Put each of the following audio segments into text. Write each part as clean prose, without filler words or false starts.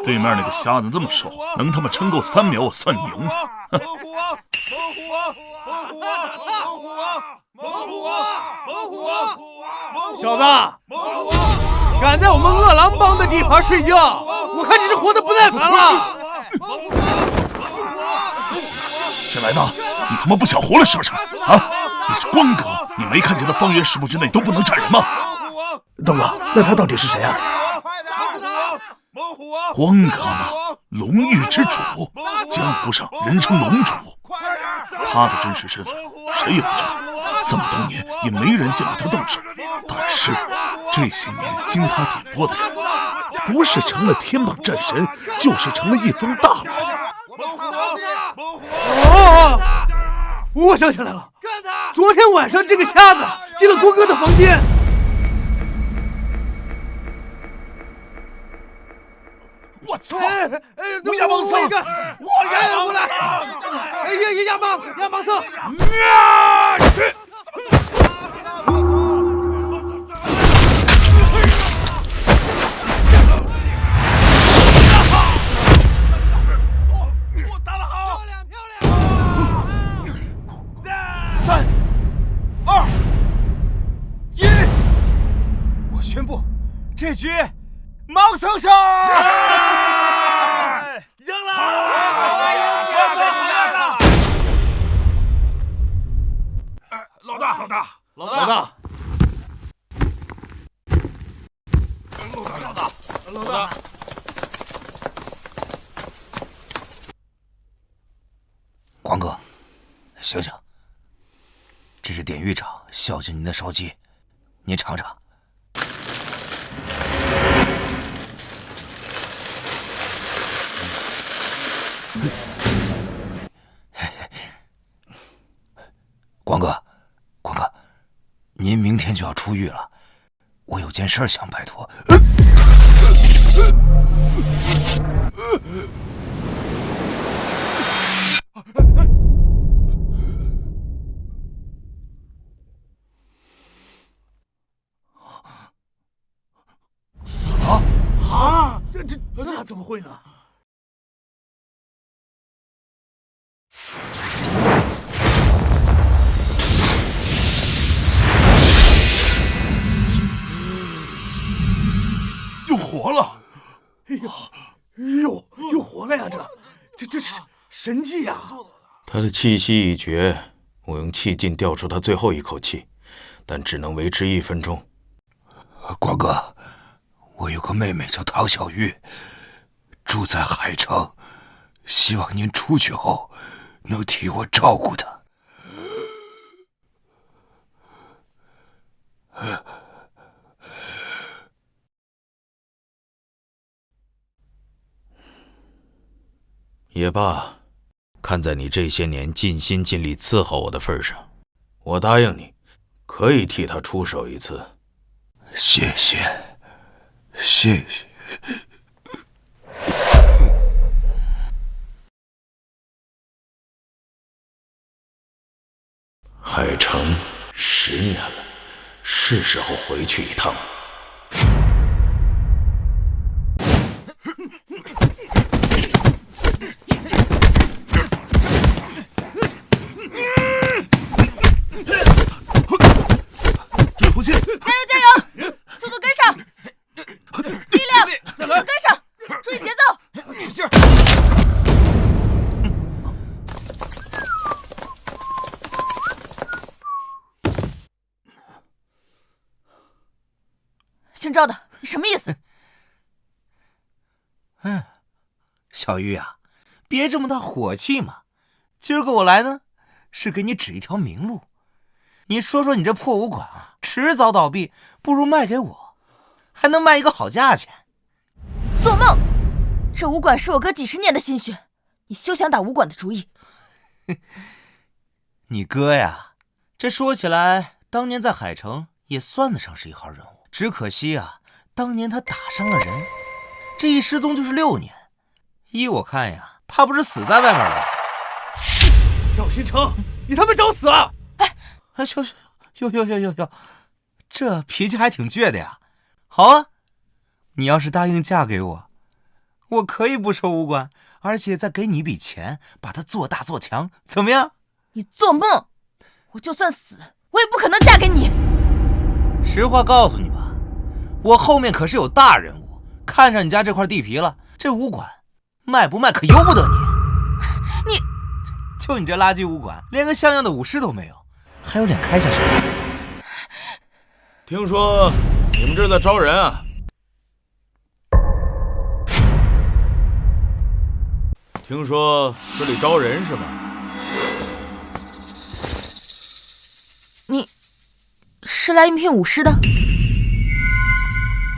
对面那个瞎子这么瘦，能他妈撑够3秒我算牛。小子，敢在我们饿狼帮的地盘睡觉，我看你是活得不耐烦了。新来的，你他妈不想活了是不是？啊！你是光哥，你没看见他方圆10步之内都不能站人吗？东哥，那他到底是谁啊？光哥嘛，龙域之主，江湖上人称龙主。他的真实身份谁也不知道，这么多年也没人见过他动手。但是这些年经他点拨的人，不是成了天榜战神，就是成了一方大佬。哦，我想起来了，昨天晚上这个瞎子进了光哥的房间。我操！我亚芒僧，我来！亚芒僧！打得好！漂亮！3、2、1，我宣布，这局盲僧胜！赢了！老大！光哥，醒醒！这是典狱长孝敬您的烧鸡，您尝尝。光哥，您明天就要出狱了，我有件事想拜托。死了？啊！这怎么会呢？又活了！哎呦，又活了呀！这是神迹呀！他的气息已绝，我用气劲吊出他最后一口气，但只能维持1分钟。光哥，我有个妹妹叫唐小玉，住在海城，希望您出去后能替我照顾她。也罢，看在你这些年尽心尽力伺候我的份上，我答应你，可以替他出手一次。谢谢。海城10年了，是时候回去一趟。追胡心，加油！速度跟上，力量，速度跟上，注意节奏，使劲！姓赵的，你什么意思？小玉啊，别这么大火气嘛！今儿个我来呢，是给你指一条明路。你说说你这破武馆啊，迟早倒闭，不如卖给我，还能卖一个好价钱。做梦！这武馆是我哥几10年的心血，你休想打武馆的主意。你哥呀，这说起来，当年在海城也算得上是一号人物，只可惜啊，当年他打伤了人，这一失踪就是6年。依我看呀，怕不是死在外面了吧？赵新成，你他妈找死啊！哟，这脾气还挺倔的呀。好啊，你要是答应嫁给我，我可以不收武馆，而且再给你一笔钱，把它做大做强，怎么样？你做梦！我就算死，我也不可能嫁给你。实话告诉你吧，我后面可是有大人物，看上你家这块地皮了，这武馆卖不卖可由不得你。你，就你这垃圾武馆，连个像样的武师都没有，还有脸开下去？听说你们这在招人啊？听说这里招人是吗？你是来应聘武师的？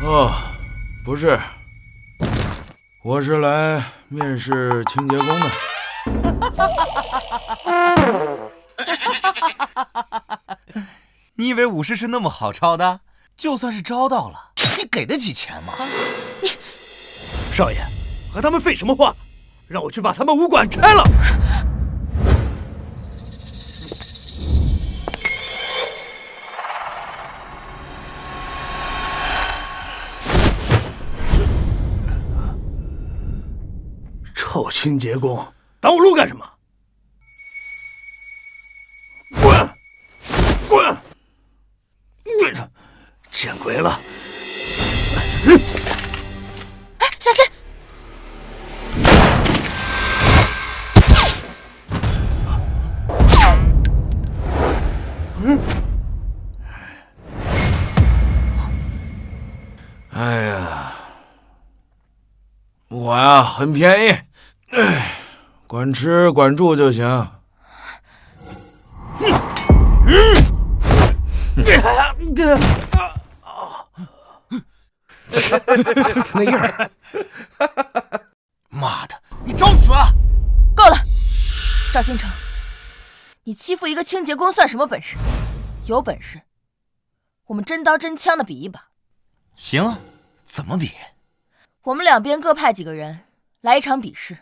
哦，不是，我是来面试清洁工的。你以为武师是那么好招的？就算是招到了，你给得起钱吗？少爷，和他们废什么话？让我去把他们武馆拆了！臭清洁工，挡我路干什么？滚！滚！见鬼了！哎，小心！哎呀，我呀很便宜，管吃管住就行。那样儿，妈的，你找死啊！够了，赵新成，你欺负一个清洁工算什么本事？有本事，我们真刀真枪的比一把。行啊，怎么比？我们两边各派几个人来一场比试。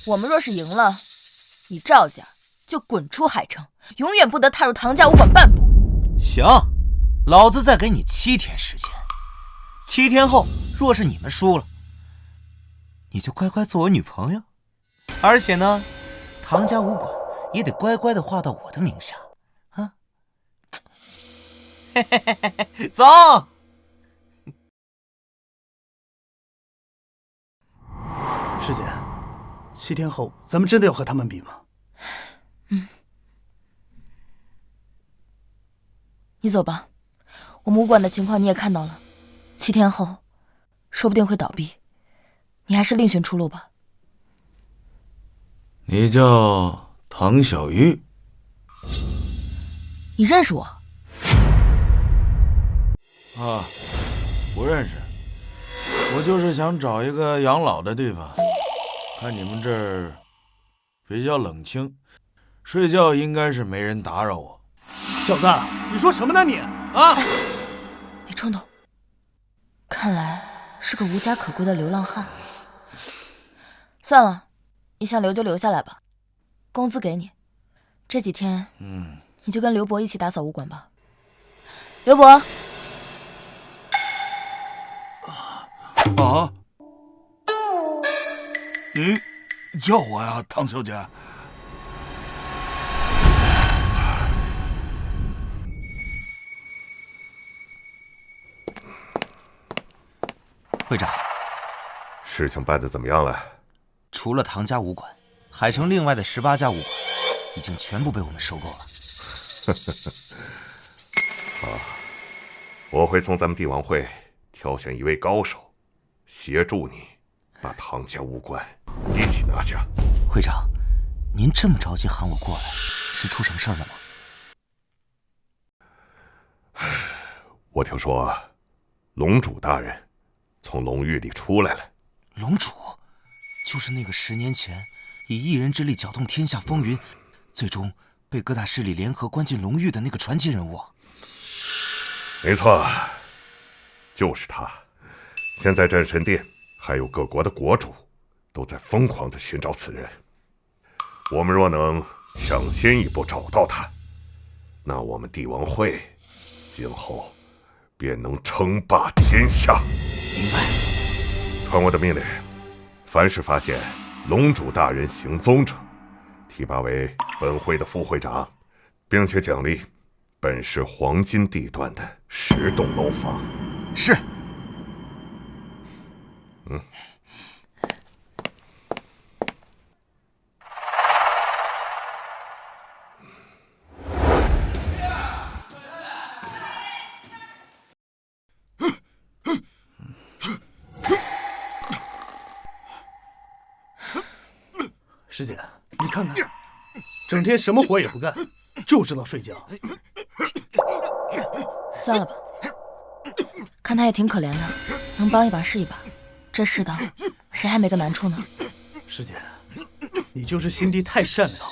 我们若是赢了，你赵家就滚出海城，永远不得踏入唐家武馆半步。行，老子再给你7天时间。7天后，若是你们输了，你就乖乖做我女朋友，而且呢，唐家武馆也得乖乖的划到我的名下，啊！嘿嘿嘿嘿，走。师姐，7天后咱们真的要和他们比吗？你走吧，我们武馆的情况你也看到了，7天后说不定会倒闭，你还是另寻出路吧。你叫唐小玉？你认识我？啊，不认识。我就是想找一个养老的地方，看你们这儿比较冷清，睡觉应该是没人打扰我。小子，你说什么呢你？啊！别冲动，看来是个无家可归的流浪汉。算了，你想留就留下来吧，工资给你。这几天，你就跟刘伯一起打扫武馆吧。刘伯。啊！你叫我呀，唐小姐。会长，事情办得怎么样了？除了唐家武馆，海城另外的18家武馆已经全部被我们收购了。我会从咱们帝王会挑选一位高手，协助你把唐家武馆一起拿下。会长，您这么着急喊我过来，是出什么事儿了吗？我听说龙主大人从龙狱里出来了。龙主，就是那个10年前以一人之力搅动天下风云，最终被各大势力联合关进龙狱的那个传奇人物。没错，就是他。现在战神殿还有各国的国主都在疯狂地寻找此人。我们若能抢先一步找到他，那我们帝王会今后便能称霸天下。明白。传我的命令，凡是发现龙主大人行踪者，提拔为本会的副会长，并且奖励本市黄金地段的10栋楼房。是。师姐，你看看，整天什么活也不干，就知道睡觉。算了吧，看他也挺可怜的，能帮一把是一把。这世道，谁还没个难处呢？师姐，你就是心地太善良了。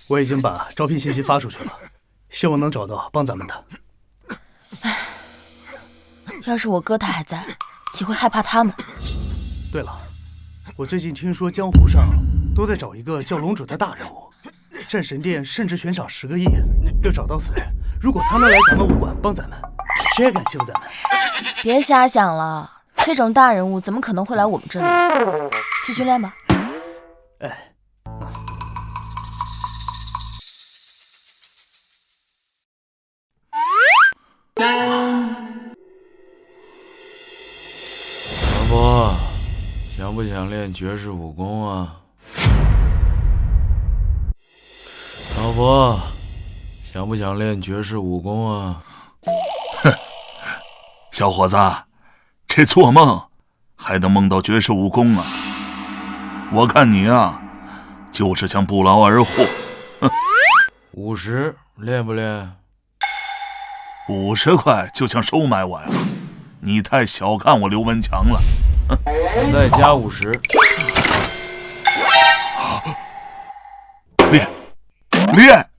我已经把招聘信息发出去了，希望能找到帮咱们的。要是我哥他还在，岂会害怕他们？对了，我最近听说江湖上都在找一个叫龙主的大人物，战神殿甚至悬赏10个亿，要找到此人。如果他能来咱们武馆帮咱们，谁也敢欺负咱们。别瞎想了，这种大人物怎么可能会来我们这里？去训练吧。哎。老婆，想不想练绝世武功啊？老婆，想不想练绝世武功啊？哼，小伙子，这做梦还能梦到绝世武功啊？我看你啊，就是想不劳而获。哼50练不练？50块就想收买我呀？你太小看我刘文强了。我再加50。练！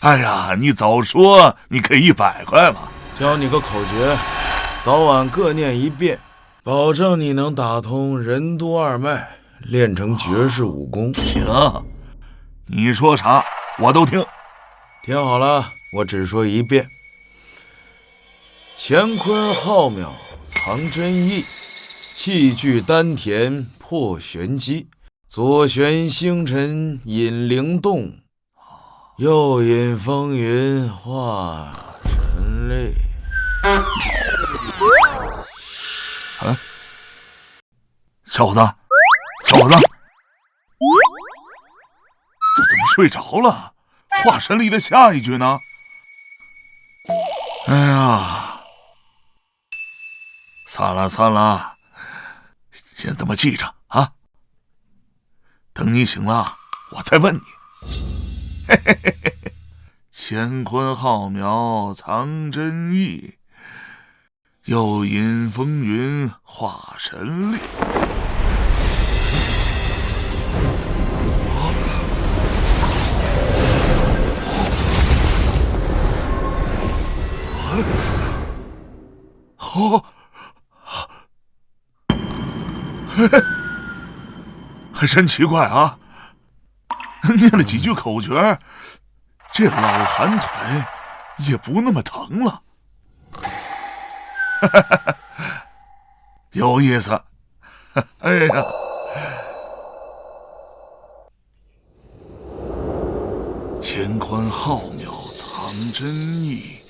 哎呀，你早说你给100块嘛！教你个口诀，早晚各念1遍，保证你能打通任督二脉，练成绝世武功。行，你说啥我都听。听好了，我只说1遍：乾坤浩渺藏真意，气聚丹田破玄机，左旋星辰引灵动，右引风云化神力。小伙子，这怎么睡着了？化神力的下一句呢？哎呀，算了，先这么记着啊。等你醒了，我再问你。嘿嘿嘿嘿，乾坤浩渺藏真意，又引风云化神力。哦，还真奇怪啊！念了几句口诀，这老寒腿也不那么疼了。有意思。哎呀，乾坤浩渺藏真意，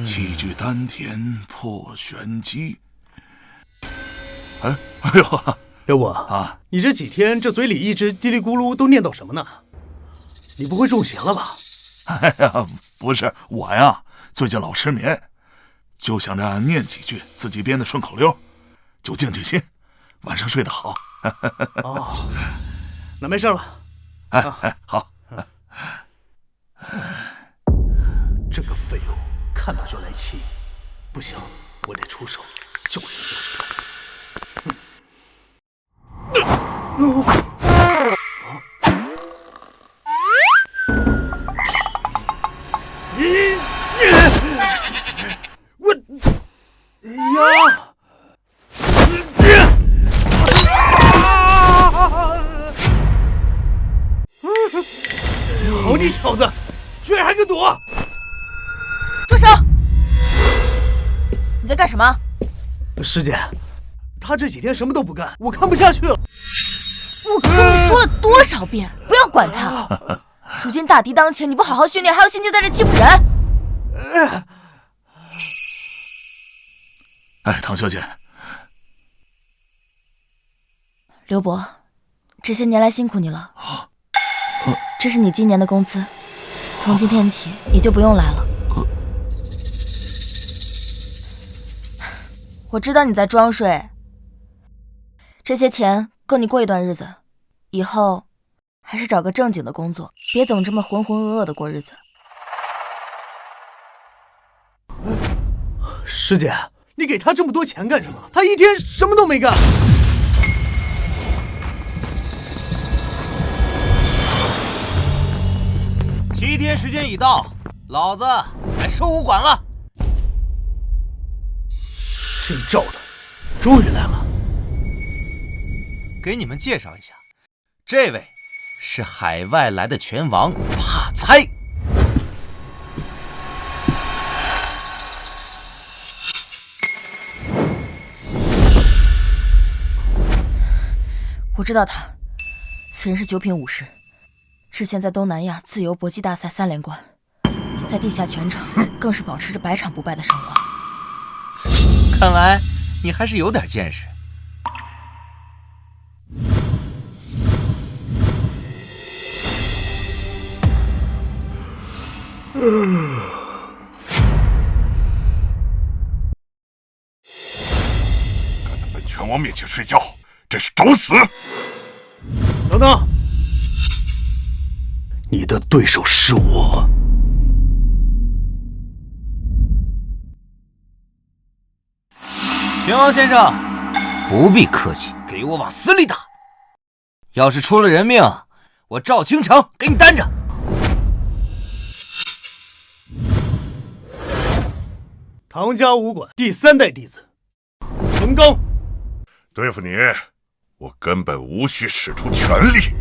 气聚丹田破玄机。哎呦，刘伯啊，你这几天这嘴里一直嘀哩咕噜都念叨什么呢？你不会中邪了吧？哎呀，不是我呀，最近老失眠，就想着念几句自己编的顺口溜，就静心，晚上睡得好。哦，那没事了。哎，好。这个废物看到就来气，不行，我得出手救死他。好你小子，居然还敢躲！住手！你在干什么？师姐，他这几天什么都不干，我看不下去了。我跟你说了多少遍，不要管他。如今大敌当前，你不好好训练，还有心情在这欺负人？哎，唐小姐，刘伯，这些年来辛苦你了。这是你今年的工资，从今天起你就不用来了。我知道你在装睡，这些钱够你过一段日子，以后还是找个正经的工作，别总这么浑浑噩噩的过日子。师姐，你给他这么多钱干什么？他一天什么都没干。7天时间已到，老子来收武馆了。姓赵的，终于来了。给你们介绍一下，这位是海外来的拳王帕猜。我知道他，此人是九品武士，之前在东南亚自由搏击大赛3连冠，在地下拳场更是保持着100场不败的神话。看来你还是有点见识。敢在本拳王面前睡觉，这是找死！等等，你的对手是我。拳王先生，不必客气，给我往死里打！要是出了人命，我赵青城给你担着。唐家武馆第3代弟子程刚，对付你，我根本无需使出全力。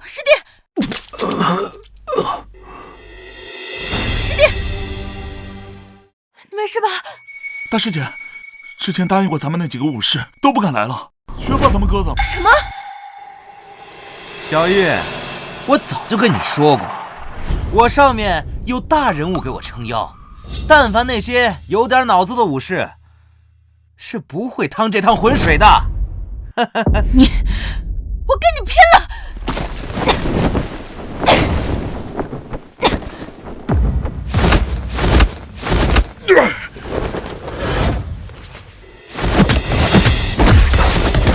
师弟，师弟，你没事吧？大师姐，之前答应过咱们那几个武士都不敢来了，全把咱们鸽子。什么？小玉，我早就跟你说过，我上面有大人物给我撑腰，但凡那些有点脑子的武士，是不会趟这趟浑水的。我跟你拼了！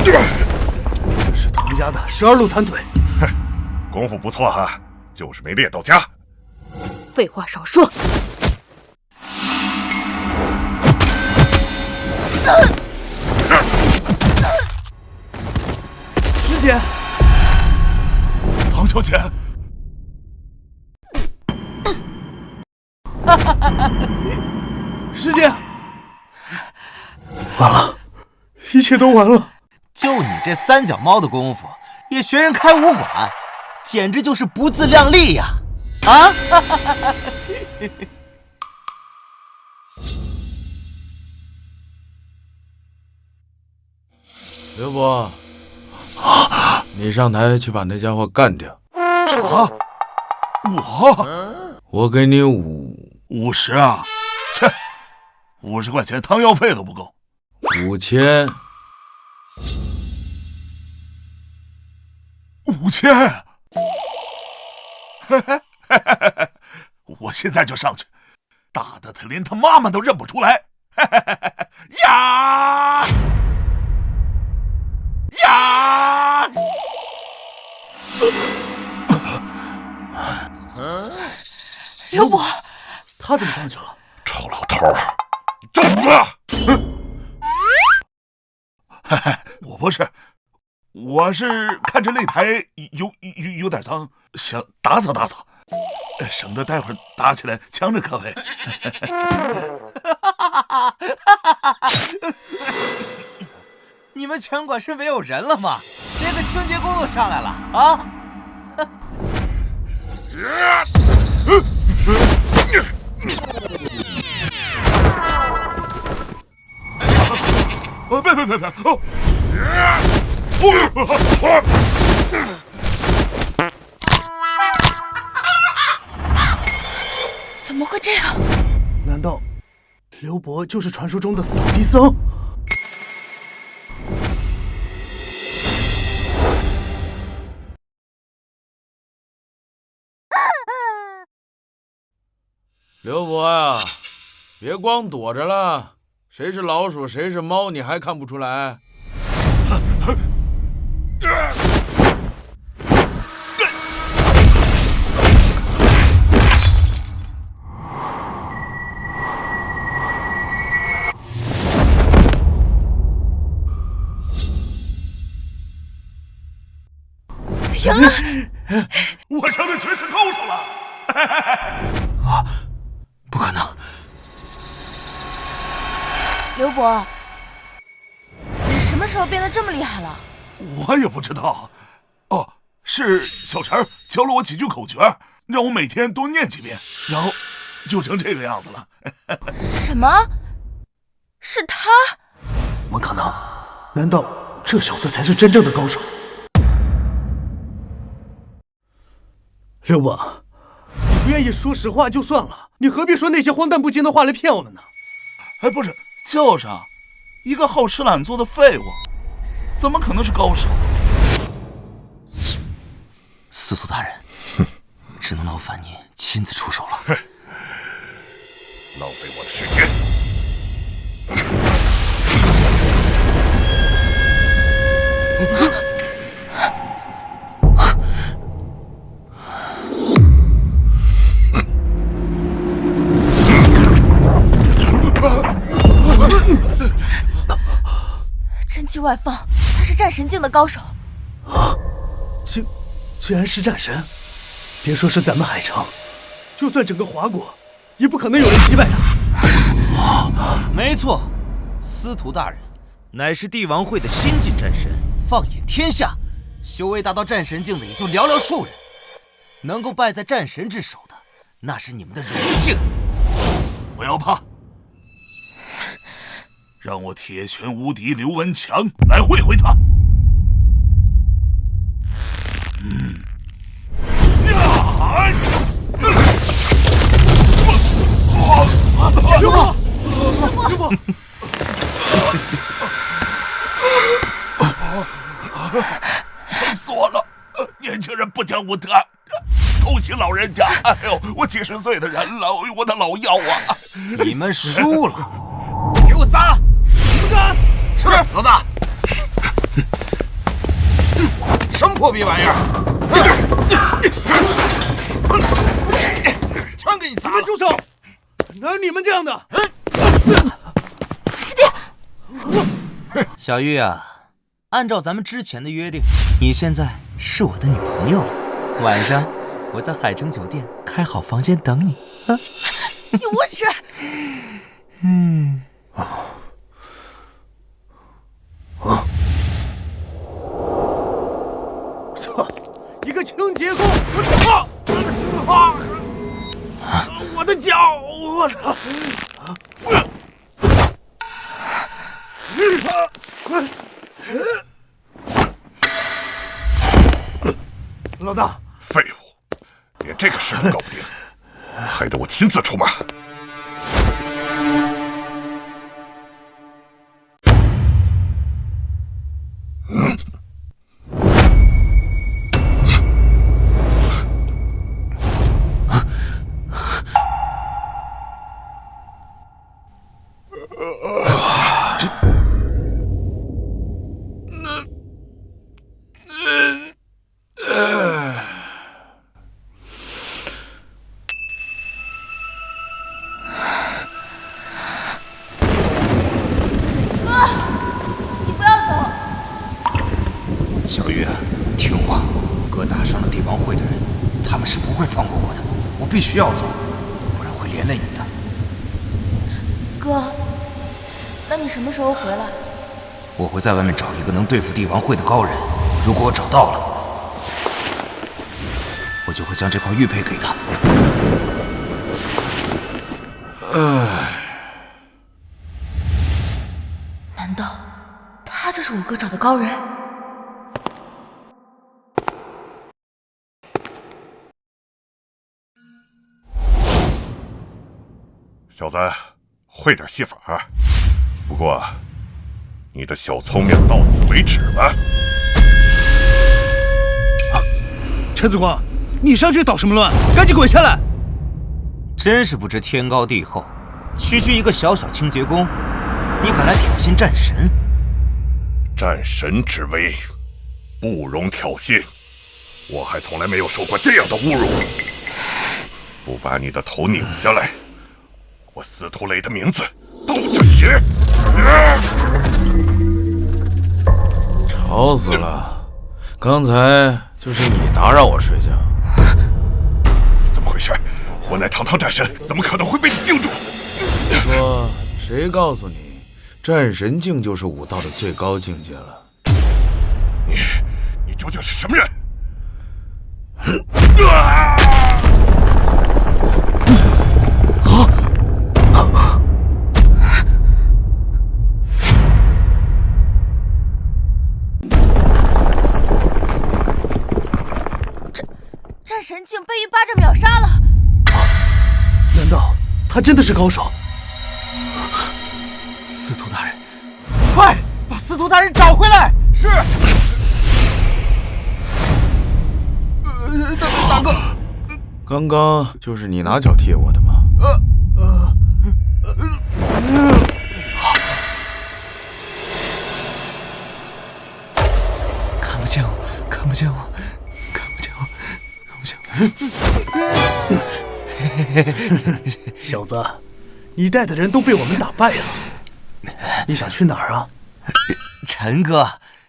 这是唐家的12路弹腿。功夫不错哈，就是没练到家。废话少说。师姐，唐小姐，师姐，完了，一切都完了。就你这3脚猫的功夫，也学人开武馆，简直就是不自量力呀！啊！刘伯，你上台去把那家伙干掉。啥？我给你50啊？切，50块钱汤药费都不够。 5000。 5000，我现在就上去，打得他连他妈妈都认不出来。呀呀！刘伯，他怎么上去了？臭老头，你找死！我不是。 我是看着擂台有点脏，想打扫打扫，省得待会儿打起来呛着各位。你们拳馆是没有人了吗？连个清洁工都上来了啊！别！哦！怎么会这样？难道刘伯就是传说中的扫地僧？刘伯呀，别光躲着了，谁是老鼠谁是猫你还看不出来？赢了！我成了绝世高手了！不可能！刘伯，你什么时候变得这么厉害了？我也不知道。哦，是小陈教了我几句口诀，让我每天多念几遍，然后就成这个样子了。什么？是他？怎么可能？难道这小子才是真正的高手？刘伯，你不愿意说实话就算了，你何必说那些荒诞不经的话来骗我们呢？哎，不是，就是啊，一个好吃懒做的废物，怎么可能是高手？司徒大人，只能劳烦您亲自出手了。浪费我的时间。真气外放，他是战神境的高手。啊，竟然是战神！别说是咱们海城，就算整个华国，也不可能有人击败他。没错，司徒大人乃是帝王会的新晋战神，放眼天下，修为达到战神境的也就寥寥数人，能够败在战神之手的，那是你们的荣幸。不要怕，让我铁拳无敌刘文强来会会他。刘伯，刘伯，疼死我了！年轻人不讲武德，偷袭老人家。哎呦，我几十岁的人了，我的老腰啊！你们输了，给我砸！你们敢？是老大。什么破逼玩意儿！全给你砸了！住手！哪有你们这样的？师弟，小玉啊，按照咱们之前的约定，你现在是我的女朋友了。晚上我在海城酒店开好房间等你啊！你无耻！操！一个清洁工！我的脚！我操！老大，废物，连这个事都搞不定，害得我亲自出马。小玉，听话，哥打伤了帝王会的人，他们是不会放过我的，我必须要走，不然会连累你的。哥，那你什么时候回来？我会在外面找一个能对付帝王会的高人，如果我找到了，我就会将这块玉佩给他。难道他就是我哥找的高人？小子，会点戏法。不过，你的小聪明到此为止了。陈子光，你上去捣什么乱？赶紧滚下来！真是不知天高地厚，区区一个小小清洁工，你敢来挑衅战神？战神之威，不容挑衅。我还从来没有受过这样的侮辱。不把你的头拧下来，我司徒雷的名字倒着写。吵死了！刚才就是你打扰我睡觉。怎么回事？我乃堂堂战神，怎么可能会被你定住？说谁告诉你，战神境就是武道的最高境界了？你究竟是什么人？战神竟被一巴掌秒杀了！难道他真的是高手？司徒大人，快把司徒大人找回来！是。大哥，刚刚就是你拿脚踢我的吗？看不见我，看不见我，看不见我，看不见我。小子，你带的人都被我们打败了，你想去哪儿啊？陈哥，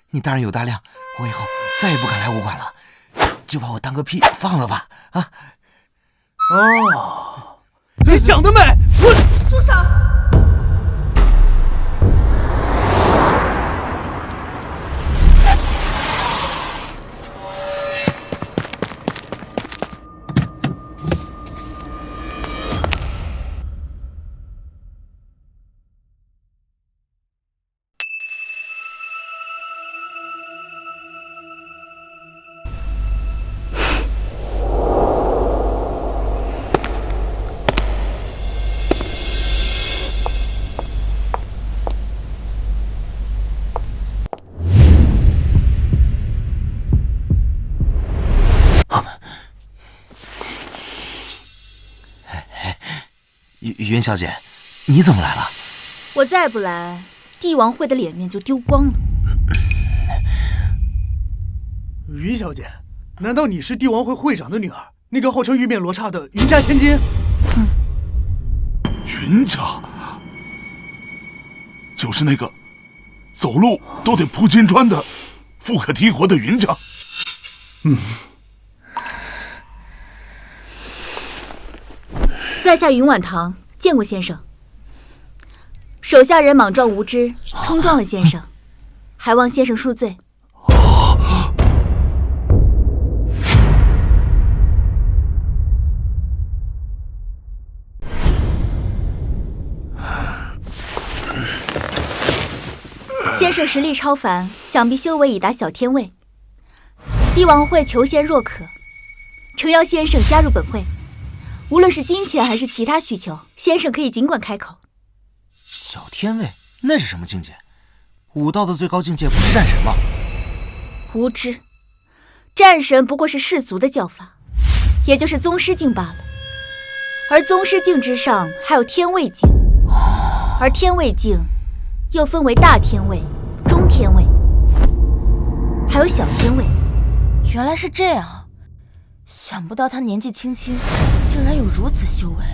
你大人有大量，我以后再也不敢来武馆了，就把我当个屁放了吧！啊！哦，你想得美！我住手！云小姐，你怎么来了？我再不来，帝王会的脸面就丢光了。云小姐，难道你是帝王会会长的女儿？那个号称玉面罗刹的云家千金？云家，就是那个走路都得铺金砖的富可敌国的云家。在下云婉堂，见过先生。手下人莽撞无知，冲撞了先生，还望先生恕罪。先生实力超凡，想必修为已达小天位。帝王会求贤若渴，诚邀先生加入本会。无论是金钱还是其他需求，先生可以尽管开口。小天位那是什么境界？武道的最高境界不是战神吗？无知，战神不过是世俗的叫法，也就是宗师境罢了。而宗师境之上还有天位境，而天位境又分为大天位、中天位，还有小天位。原来是这样。想不到他年纪轻轻，竟然有如此修为。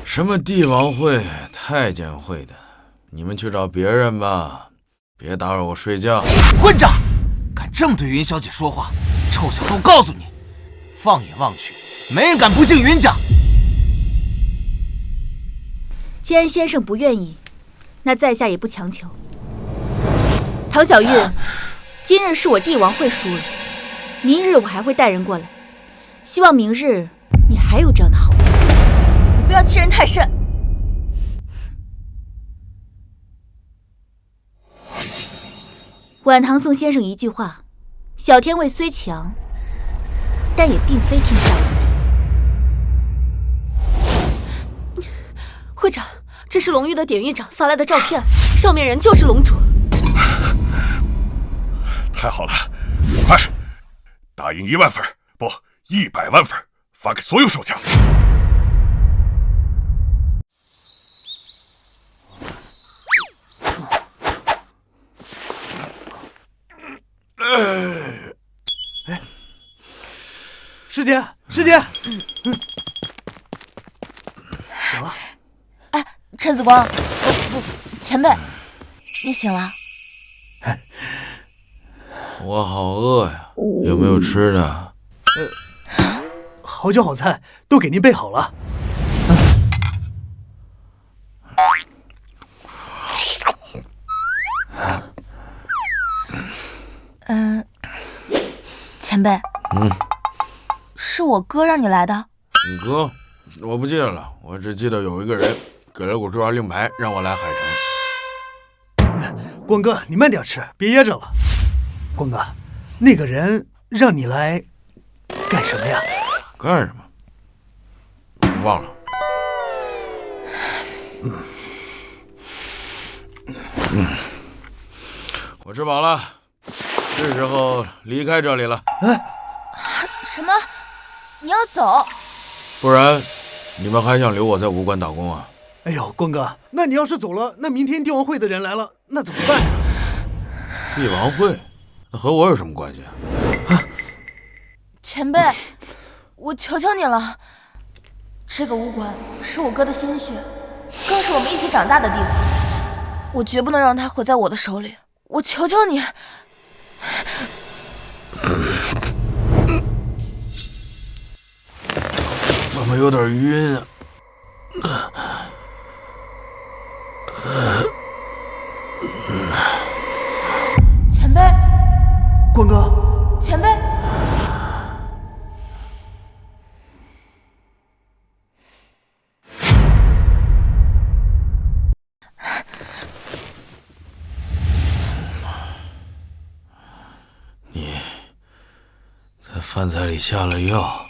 什么帝王会、太监会的，你们去找别人吧，别打扰我睡觉。混账！敢这么对云小姐说话，臭小子，我告诉你，放眼望去，没人敢不敬云家。既然先生不愿意，那在下也不强求。唐小玉，今日是我帝王会输了，明日我还会带人过来，希望明日你还有这样的好运。你不要欺人太甚。晚唐宋先生一句话，小天卫虽强，但也并非天下无敌。会长，这是龙域的典狱长发来的照片，上面人就是龙主。太好了，快，打印1万份，不，100万份，发给所有手下。师姐，师姐，醒了。哎，陈子光，不，前辈，你醒了？我好饿呀，有没有吃的？好酒好菜都给您备好了。前辈。是我哥让你来的。你哥，我不记得了，我只记得有一个人给了我这令牌，让我来海城。光哥，你慢点吃，别噎着了。光哥，那个人让你来干什么呀？干什么？我忘了。我吃饱了，是时候离开这里了。什么？你要走？不然，你们还想留我在武馆打工啊？哎呦，光哥，那你要是走了，那明天帝王会的人来了，那怎么办呀？帝王会，那和我有什么关系啊？前辈，我求求你了，这个武馆是我哥的心血，更是我们一起长大的地方，我绝不能让他毁在我的手里。我求求你。怎么有点晕啊？前辈，光哥，前辈，你在饭菜里下了药。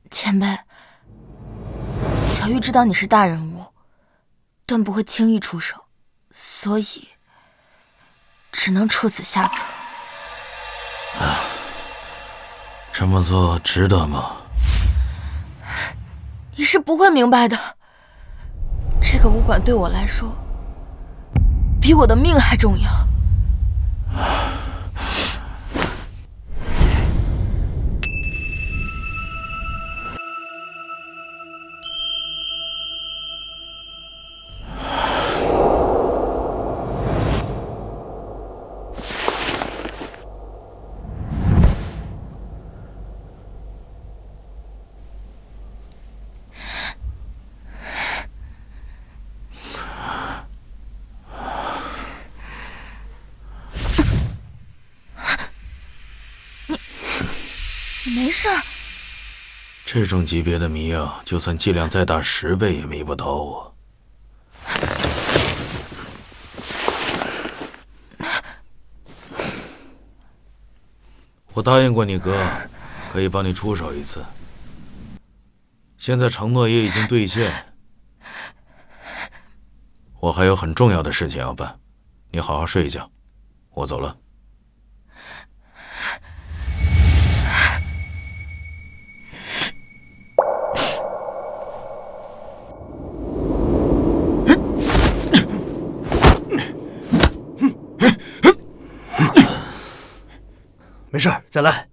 前辈，小玉知道你是大人物，但不会轻易出手，所以只能处此下策。这么做值得吗？你是不会明白的，这个武馆对我来说，比我的命还重要。你没事？这种级别的迷药，就算剂量再大10倍也迷不倒我。我答应过你哥，可以帮你出手一次。现在承诺也已经兑现，我还有很重要的事情要办，你好好睡一觉，我走了。没事，再来。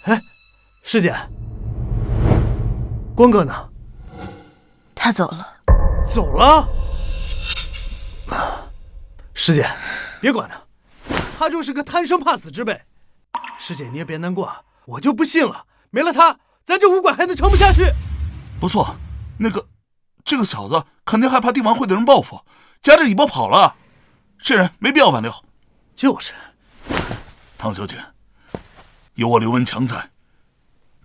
哎，师姐，光哥呢？他走了。走了？师姐，别管他，他就是个贪生怕死之辈。师姐，你也别难过，我就不信了，没了他，咱这武馆还能撑不下去。不错，那个这个小子肯定害怕帝王会的人报复，夹着尾巴跑了。这人没必要挽留。就是，唐小姐，有我刘文强在，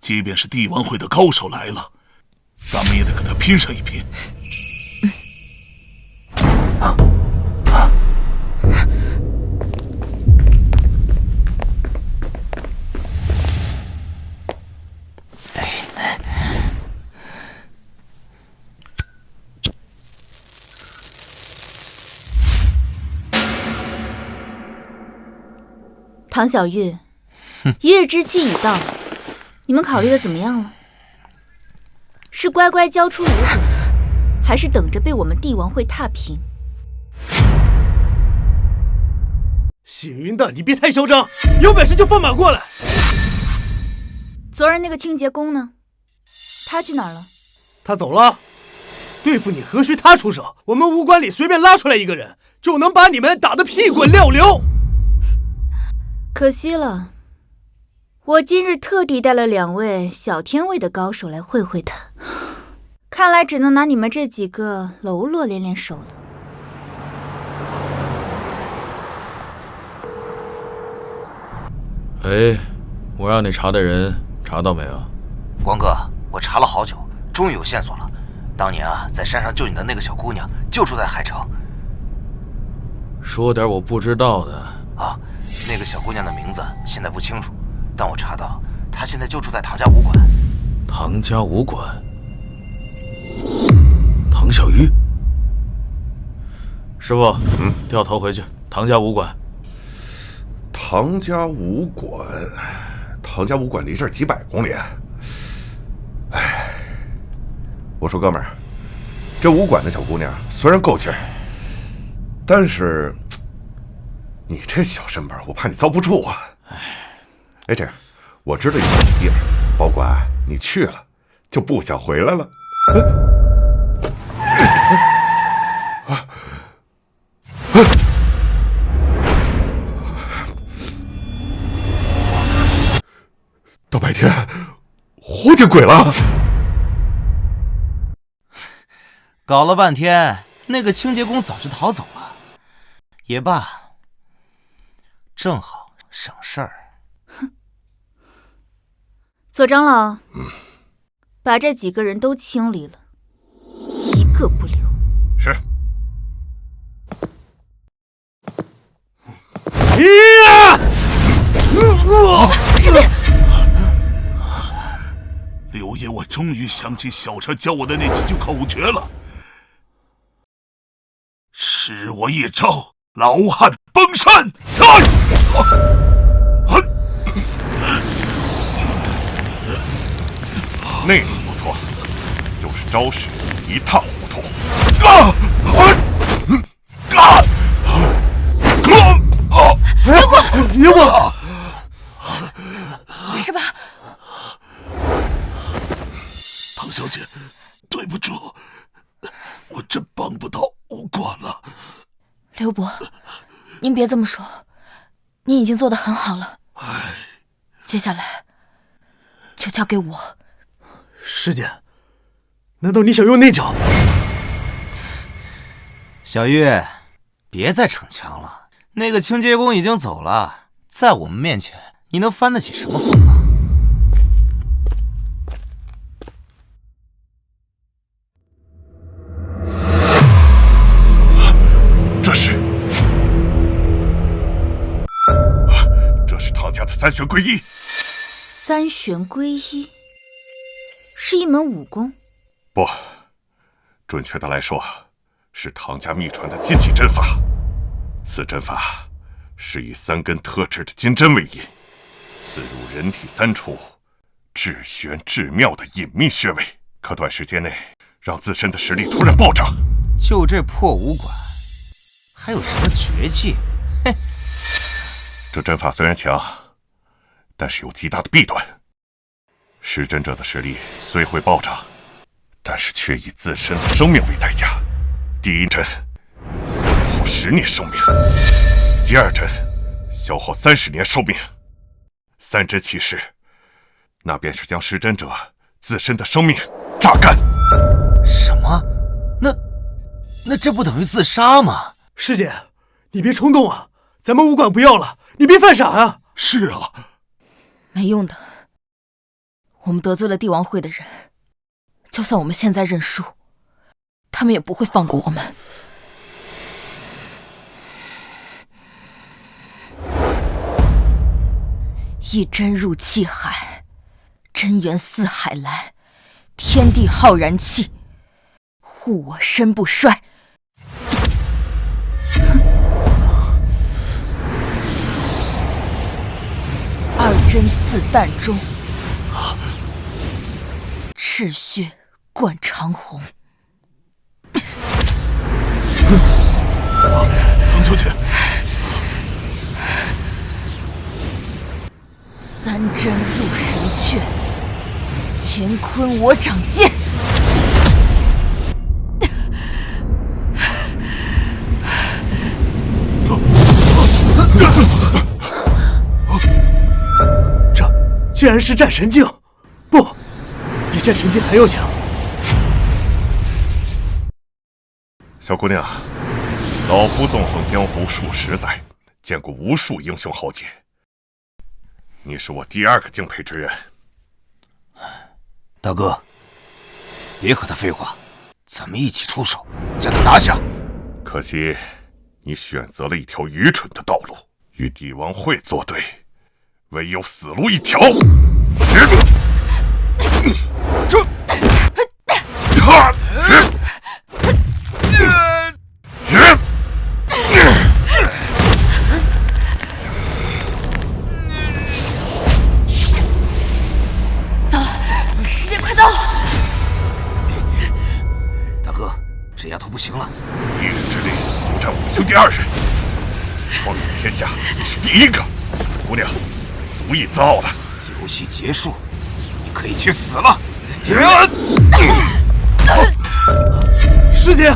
即便是帝王会的高手来了，咱们也得跟他拼上一拼。唐小玉，一日之期已到，你们考虑的怎么样了？是乖乖交出卢总，还是等着被我们帝王会踏平？血云的，你别太嚣张，有本事就放马过来！昨儿那个清洁工呢？他去哪儿了？他走了。对付你何须他出手？我们武馆里随便拉出来一个人，就能把你们打得屁滚尿流。可惜了，我今日特地带了2位小天位的高手来会会他，看来只能拿你们这几个喽啰练练手了。哎，我让你查的人查到没有？光哥，我查了好久，终于有线索了。当年啊，在山上救你的那个小姑娘就住在海城。说点我不知道的啊。那个小姑娘的名字现在不清楚，但我查到她现在就住在唐家武馆。唐家武馆？唐小玉？师傅，掉头回去。唐家武馆。唐家武馆，唐家武馆离这儿几百公里。哎，我说哥们儿，这武馆的小姑娘虽然够劲儿，但是你这小身板，我怕你遭不住啊！哎，这样，我知道一个好地方，保管你去了就不想回来了。大白天，活见鬼了！搞了半天，那个清洁工早就逃走了。也罢，正好省事儿。哼，左长老，把这几个人都清理了，一个不留。是。师弟，刘爷，我终于想起小车教我的那几句口诀了。示我一招，老汉崩山！那个不错，就是招式一塌糊涂。爷夫，没事吧？唐小姐，对不住，我真帮不到武馆了。刘伯，您别这么说，您已经做得很好了。接下来就交给我。师姐，难道你想用那招？小玉，别再逞强了。那个清洁工已经走了，在我们面前，你能翻得起什么风啊？这是唐家的三玄归一。三玄归一是一门武功？不，准确的来说，是唐家秘传的禁忌针法。此针法是以3根特制的金针为引，刺入人体3处至玄至妙的隐秘穴位，可短时间内让自身的实力突然暴涨。就这破武馆，还有什么绝技？嘿，这针法虽然强，但是有极大的弊端。施针者的实力虽会暴涨，但是却以自身的生命为代价。第一针消耗10年寿命，第2针消耗30年寿命，3针起时，那便是将施针者自身的生命榨干。什么？那这不等于自杀吗？师姐，你别冲动啊，咱们武馆不要了，你别犯傻啊！是啊，没用的，我们得罪了帝王会的人，就算我们现在认输，他们也不会放过我们。一针入气海，真元似海来，天地浩然气，护我身不衰。二针刺膻中，赤血贯长虹。唐小姐，三针入神阙，乾坤我掌剑。这竟然是战神镜，不，比战神镜还要强。小姑娘，老夫纵横江湖数十载，见过无数英雄豪杰，你是我第二个敬佩之人。大哥，别和他废话，咱们一起出手，将他拿下。可惜，你选择了一条愚蠢的道路，与帝王会作对，唯有死路一条。糟了，时间快到了！大哥，这丫头不行了。一人之力独占我们兄弟二人，放眼天下，你是第一个。小姑娘，足以自傲了。游戏结束，你可以去死了。师姐，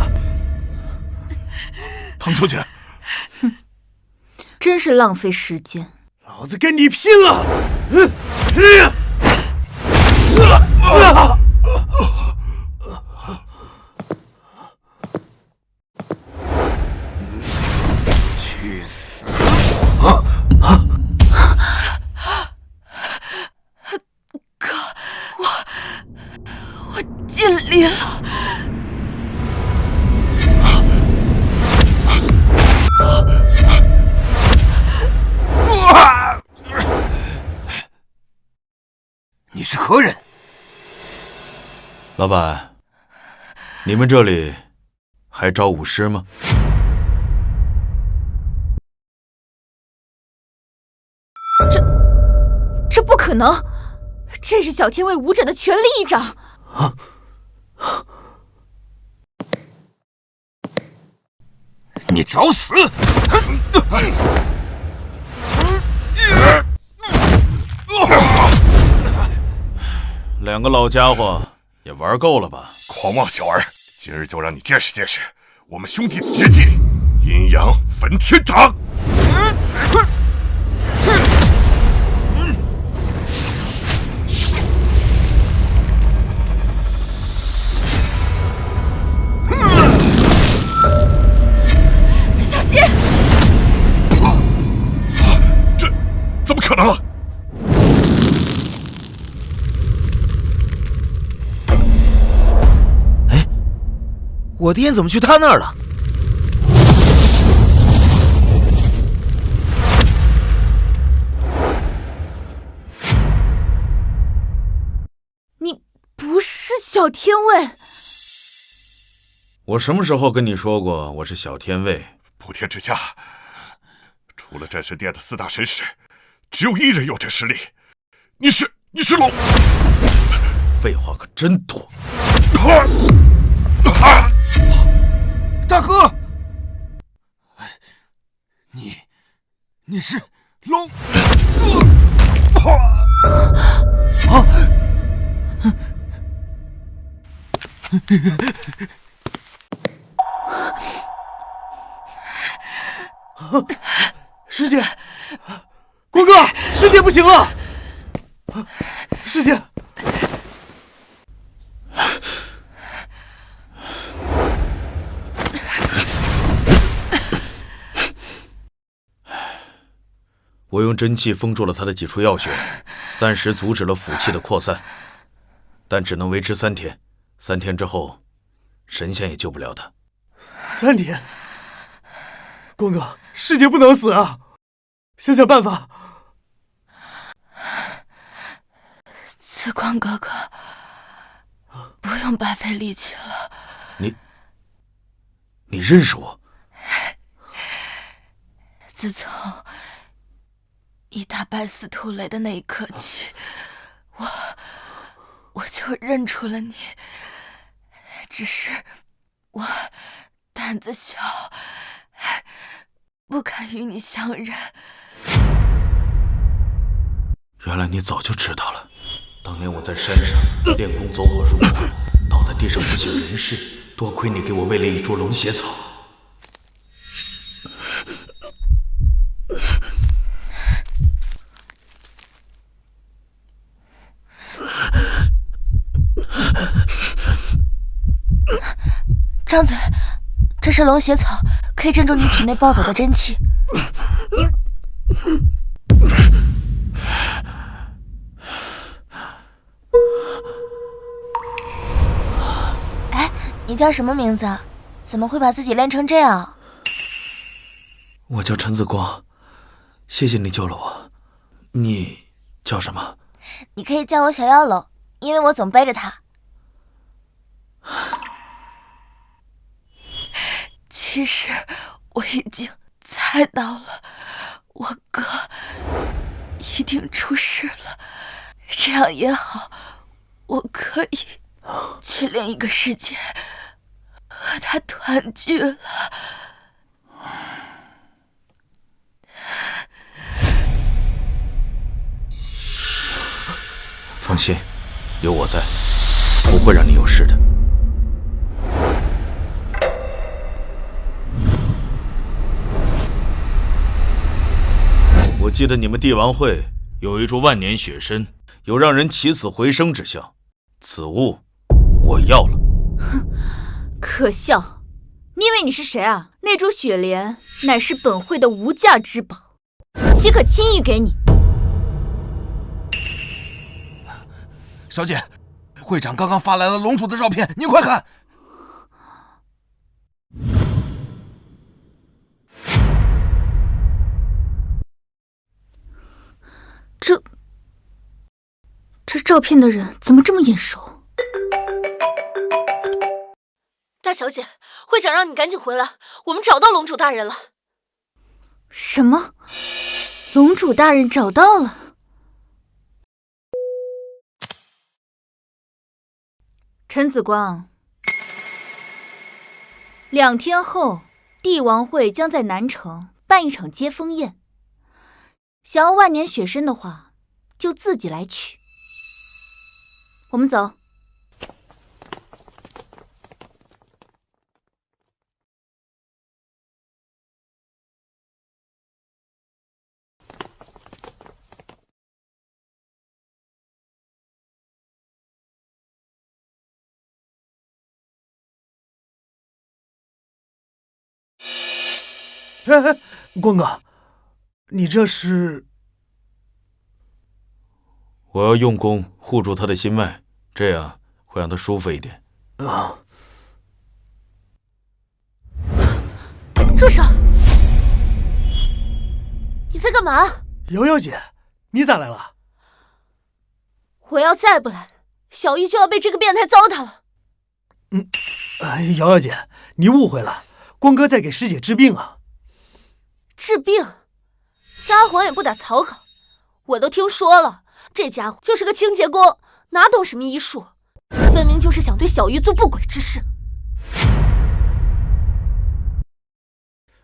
唐小姐，真是浪费时间。老子跟你拼了！去死！我尽力了。你是何人？老板，你们这里还招武师吗？这不可能！这是小天卫武者的全力一掌。你找死！两个老家伙也玩够了吧？狂妄小儿，今日就让你见识见识我们兄弟的绝技——阴阳分天掌！小心！这怎么可能？我的烟怎么去他那儿了？你不是小天卫？我什么时候跟你说过我是小天卫？普天之下，除了战神殿的4大神使，只有一人有这实力。你是龙？废话可真多。大哥，你是龙？师姐，国哥，师姐不行了，师姐。我用真气封住了他的几处要穴，暂时阻止了腑气的扩散，但只能维持3天。3天之后，神仙也救不了他。3天，光哥，师姐不能死啊！想想办法。紫光哥哥，不用白费力气了。你认识我？自从你打败司徒雷的那一刻起，我就认出了你。只是我胆子小，不敢与你相认。原来你早就知道了。当年我在山上练功走火入魔，倒在地上不省人事，多亏你给我喂了一株龙血草。张嘴，这是龙血草，可以镇住你体内暴走的真气。哎，你叫什么名字？怎么会把自己练成这样？我叫陈子光，谢谢你救了我。你叫什么？你可以叫我小妖龙，因为我总背着它。其实我已经猜到了，我哥一定出事了。这样也好，我可以去另一个世界和他团聚了。放心，有我在，不会让你有事的。我记得你们帝王会有一株万年雪参，有让人起死回生之效，此物我要了。哼，可笑！你以为你是谁啊？那株雪莲乃是本会的无价之宝，岂可轻易给你？小姐，会长刚刚发来了龙主的照片，您快看。这照片的人怎么这么眼熟？大小姐，会长让你赶紧回来，我们找到龙主大人了。什么？龙主大人找到了？陈子光，2天后，帝王会将在南城办一场接风宴。想要万年雪参的话，就自己来取。我们走。哎，光哥，你这是？我要用功护住他的心脉，这样会让他舒服一点。啊！住手！你在干嘛？瑶瑶姐，你咋来了？我要再不来，小玉就要被这个变态糟蹋了。瑶瑶姐，你误会了，光哥在给师姐治病啊。治病？撒谎也不打草稿。我都听说了，这家伙就是个清洁工，哪懂什么医术，分明就是想对小玉做不轨之事。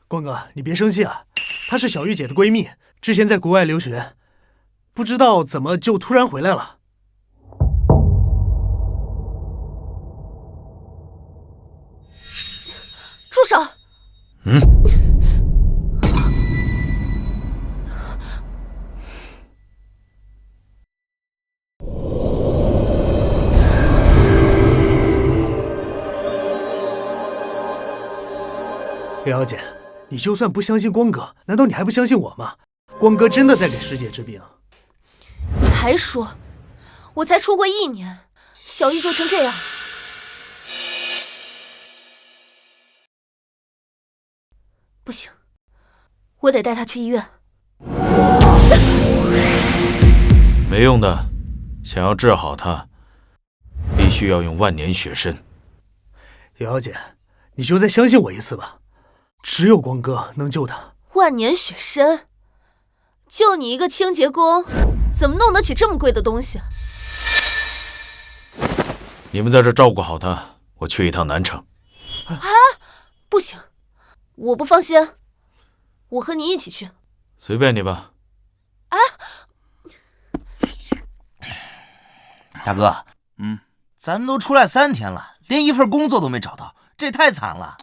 光哥，你别生气啊，她是小玉姐的闺蜜，之前在国外留学，不知道怎么就突然回来了。住手！瑶瑶姐，你就算不相信光哥，难道你还不相信我吗？光哥真的在给师姐治病？你还说，我才出国1年，小玉做成这样。不行，我得带她去医院。没用的，想要治好他，必须要用万年血参。瑶瑶姐，你就再相信我一次吧，只有光哥能救他。万年血参，就你一个清洁工，怎么弄得起这么贵的东西？你们在这照顾好他，我去一趟南城。啊，不行，我不放心，我和你一起去。随便你吧。啊！大哥，咱们都出来3天了，连一份工作都没找到，这也太惨了。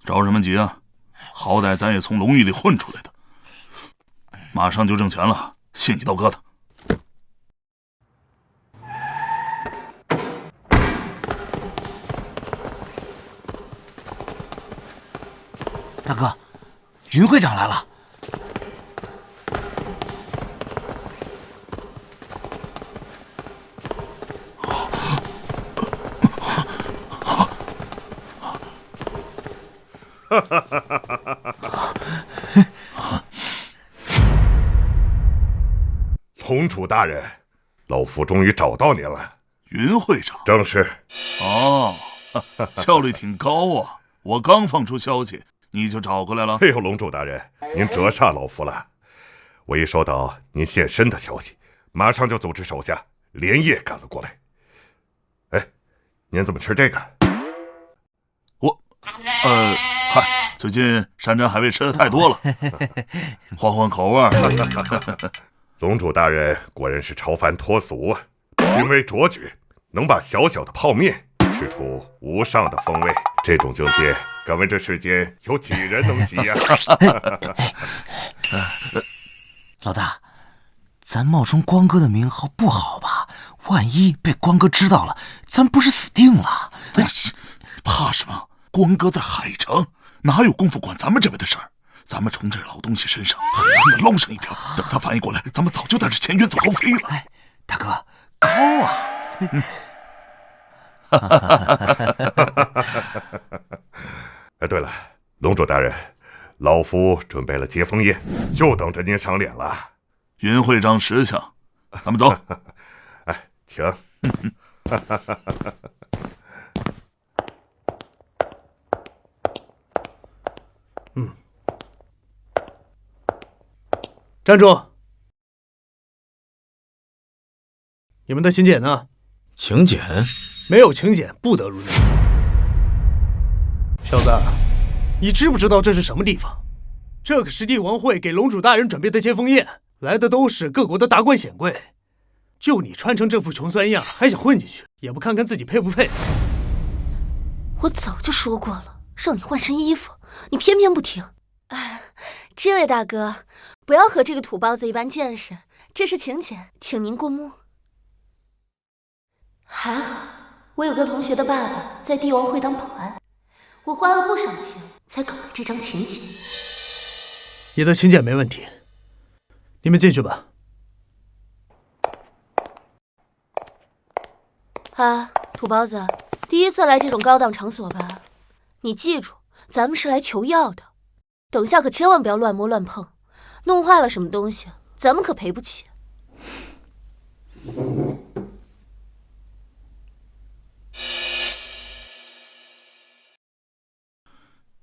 着什么急啊？好歹咱也从龙狱里混出来的，马上就挣钱了，信你刀疙瘩。大哥，云会长来了。龙主大人，老夫终于找到您了。云会长，正是。哦，效率挺高啊！我刚放出消息，你就找过来了。哎呦，龙主大人，您折煞老夫了。我一收到您现身的消息，马上就组织手下连夜赶了过来。哎，您怎么吃这个？嗨，最近山珍海味吃的太多了，换换口味。龙主大人果然是超凡脱俗啊，品味卓绝，能把小小的泡面吃出无上的风味。这种境界，敢问这世间有几人能及呀？老大，咱冒充光哥的名号不好吧？万一被光哥知道了，咱不是死定了？怕什么？光哥在海城，哪有功夫管咱们这边的事儿？咱们从这老东西身上狠狠地捞上一瓢，等他反应过来，咱们早就带着钱远走高飞了。哎，大哥，高啊！哎，对了，龙主大人，老夫准备了接风宴，就等着您赏脸了。云会长识相，咱们走。哎，请。站住！你们的请柬呢？请柬？没有请柬不得入内。小子，你知不知道这是什么地方？这可是帝王会给龙主大人准备的接风宴，来的都是各国的达官显贵。就你穿成这副穷酸样，还想混进去，也不看看自己配不配？我早就说过了，让你换身衣服，你偏偏不听。哎，这位大哥，不要和这个土包子一般见识，这是请柬，请您过目。还好，我有个同学的爸爸在帝王会当保安，我花了不少钱才搞来这张请柬。你的请柬没问题，你们进去吧。啊，土包子，第一次来这种高档场所吧？你记住，咱们是来求药的，等下可千万不要乱摸乱碰，弄坏了什么东西，咱们可赔不起。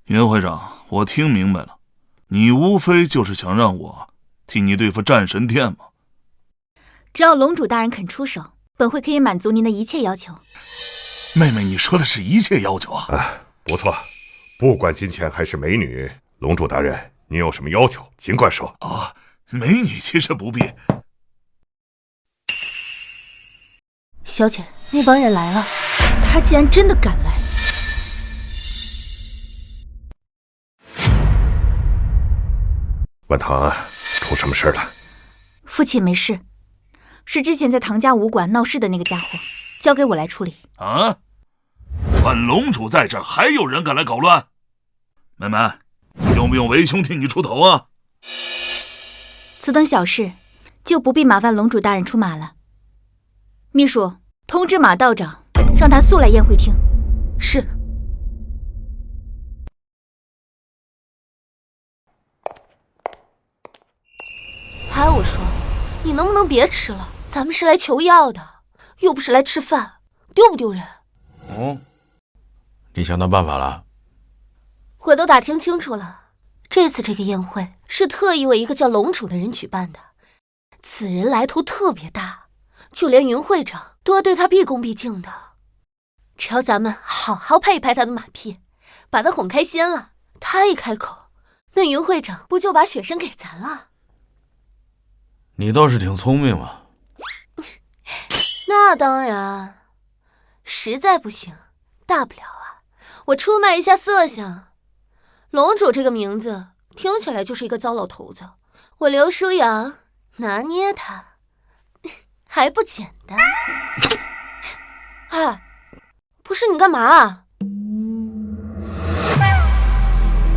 云会长，我听明白了，你无非就是想让我替你对付战神殿吗？只要龙主大人肯出手，本会可以满足您的一切要求。妹妹，你说的是一切要求啊？不错，不管金钱还是美女，龙主大人，您有什么要求，尽管说。啊，美女其实不必。小姐，那帮人来了，他竟然真的敢来！万堂，出什么事了？父亲没事，是之前在唐家武馆闹事的那个家伙，交给我来处理。啊！本龙主在这儿，还有人敢来搞乱？妹妹，用不用为兄替你出头啊？此等小事，就不必麻烦龙主大人出马了。秘书，通知马道长，让他速来宴会厅。是。还有我说，你能不能别吃了？咱们是来求药的，又不是来吃饭，丢不丢人？哦，你想到办法了？我都打听清楚了，这次这个宴会是特意为一个叫龙主的人举办的，此人来头特别大，就连云会长都要对他毕恭毕敬的。只要咱们好好拍一拍他的马屁，把他哄开心了，他一开口，那云会长不就把雪参给咱了？你倒是挺聪明嘛。那当然，实在不行，大不了啊，我出卖一下色相。龙主这个名字听起来就是一个糟老头子，我刘书阳拿捏他还不简单。哎，不是你干嘛啊？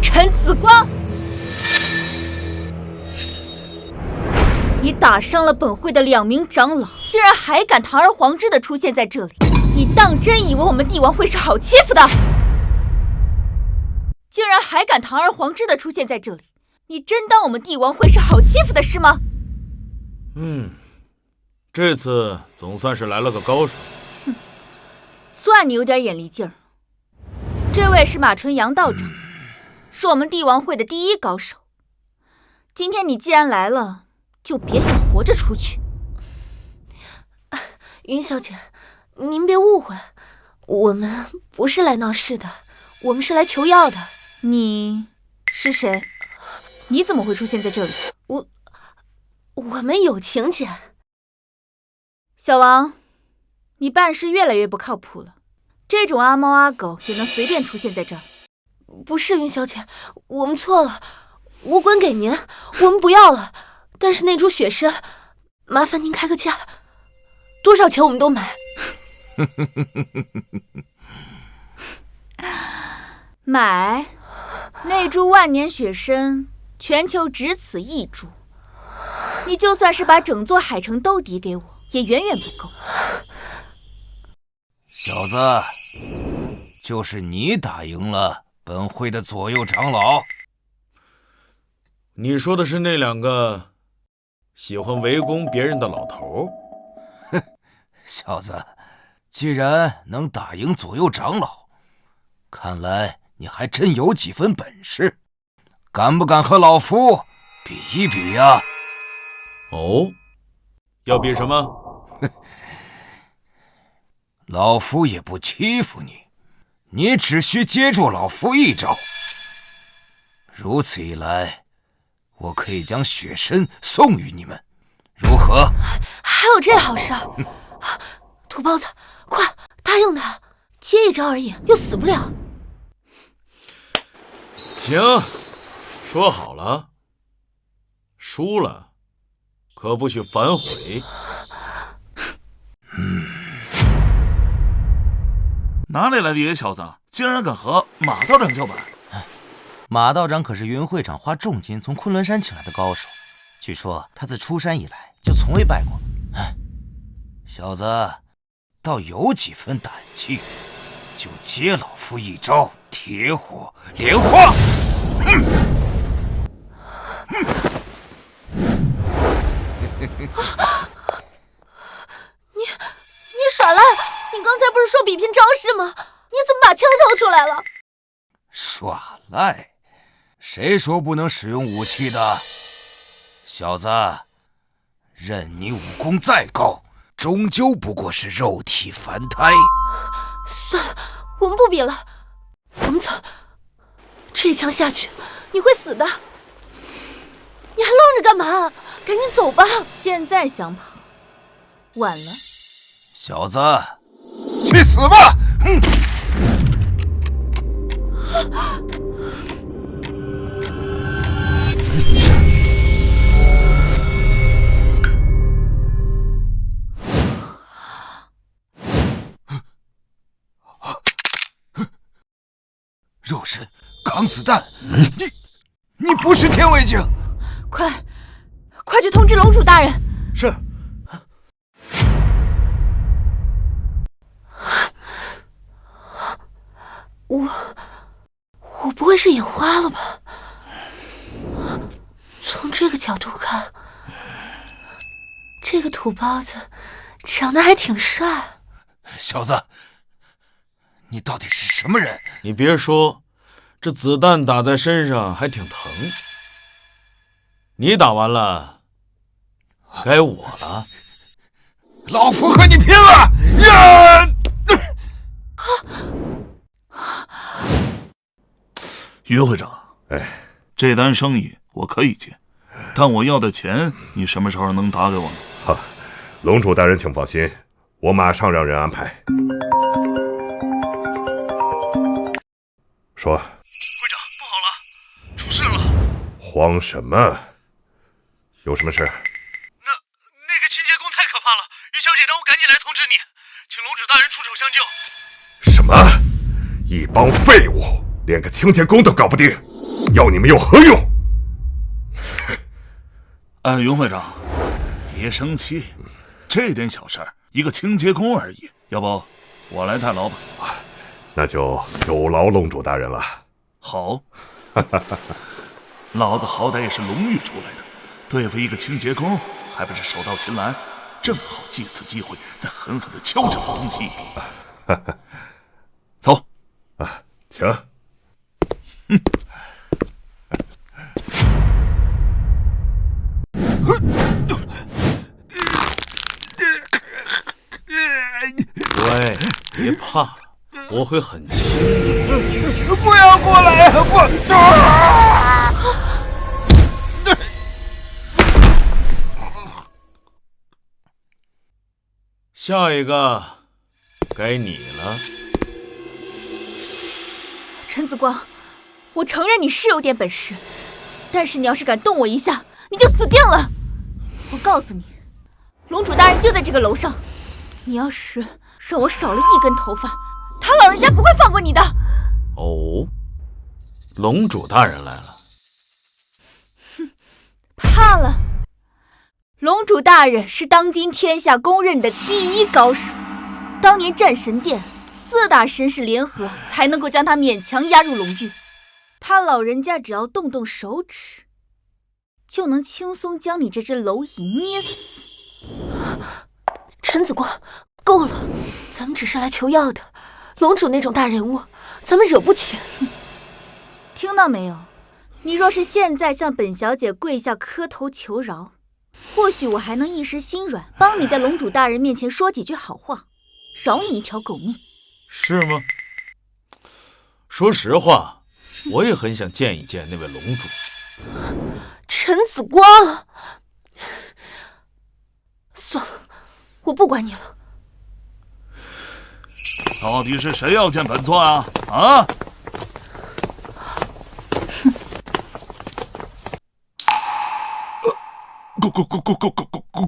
陈紫光，你打伤了本会的2名长老，竟然还敢堂而皇之的出现在这里！你当真以为我们帝王会是好欺负的？竟然还敢堂而皇之的出现在这里！你真当我们帝王会是好欺负的是吗？这次总算是来了个高手。算你有点眼力劲儿。这位是马纯杨道长，是我们帝王会的第一高手。今天你既然来了，就别想活着出去。云小姐，您别误会，我们不是来闹事的，我们是来求药的。你是谁？你怎么会出现在这里？我们有请柬。小王，你办事越来越不靠谱了。这种阿猫阿狗也能随便出现在这儿？不是云小姐，我们错了，无关给您，我们不要了。但是那株雪参，麻烦您开个价，多少钱我们都买。买那株万年雪参，全球只此1株。你就算是把整座海城都抵给我，也远远不够。小子，就是你打赢了本会的左右长老。你说的是那2个喜欢围攻别人的老头？哼，小子，既然能打赢左右长老，看来你还真有几分本事，敢不敢和老夫比一比呀？哦，要比什么？老夫也不欺负你，你只需接住老夫一招。如此一来，我可以将雪参送与你们，如何？还有这好事儿？土包子，快答应他，接一招而已，又死不了。行，说好了，输了可不许反悔。哪里来的野小子，竟然敢和马道长叫板？马道长可是云会长花重金从昆仑山请来的高手，据说他自出山以来就从未败过。小子倒有几分胆气，就接老夫一招铁火莲花。你耍赖！你刚才不是说比拼招式吗？你怎么把枪掏出来了？耍赖？谁说不能使用武器的？小子，任你武功再高，终究不过是肉体凡胎。算了，我们不比了，我们走。这一枪下去，你会死的。你还愣着干嘛？赶紧走吧！现在想跑，晚了。小子，去死吧！肉身钢子弹，你不是天卫镜！快去通知龙主大人。是。我不会是眼花了吧？从这个角度看，这个土包子长得还挺帅。小子，你到底是什么人？你别说，这子弹打在身上还挺疼。你打完了，该我了。老夫和你拼了！呀！于会长，这单生意我可以接，但我要的钱你什么时候能打给我呢？哈，龙主大人请放心，我马上让人安排。说，会长，不好了，出事了！慌什么？有什么事？那个清洁工太可怕了，于小姐让我赶紧来通知你，请龙主大人出手相救。什么？一帮废物，连个清洁工都搞不定，要你们有何用？云会长，别生气，这点小事儿，一个清洁工而已，要不我来代劳吧？那就有劳龙主大人了。好，老子好歹也是龙域出来的，对付一个清洁工还不是手到擒来？正好借此机会再狠狠地敲这老东西一笔。走，请。喂，别怕，我会很轻。不要过来！下一个，该你了。陈子光，我承认你是有点本事，但是你要是敢动我一下，你就死定了。我告诉你，龙主大人就在这个楼上，你要是让我少了一根头发，他老人家不会放过你的。哦，龙主大人来了。哼，怕了。龙主大人是当今天下公认的第一高手，当年战神殿4大神使联合才能够将他勉强押入龙域，他老人家只要动动手指，就能轻松将你这只蝼蚁捏死。陈子光，够了，咱们只是来求药的，龙主那种大人物，咱们惹不起。听到没有？你若是现在向本小姐跪下磕头求饶，或许我还能一时心软，帮你在龙主大人面前说几句好话，饶你一条狗命。是吗？说实话，我也很想见一见那位龙主。陈子光，算了，我不管你了。到底是谁要见本座啊？啊！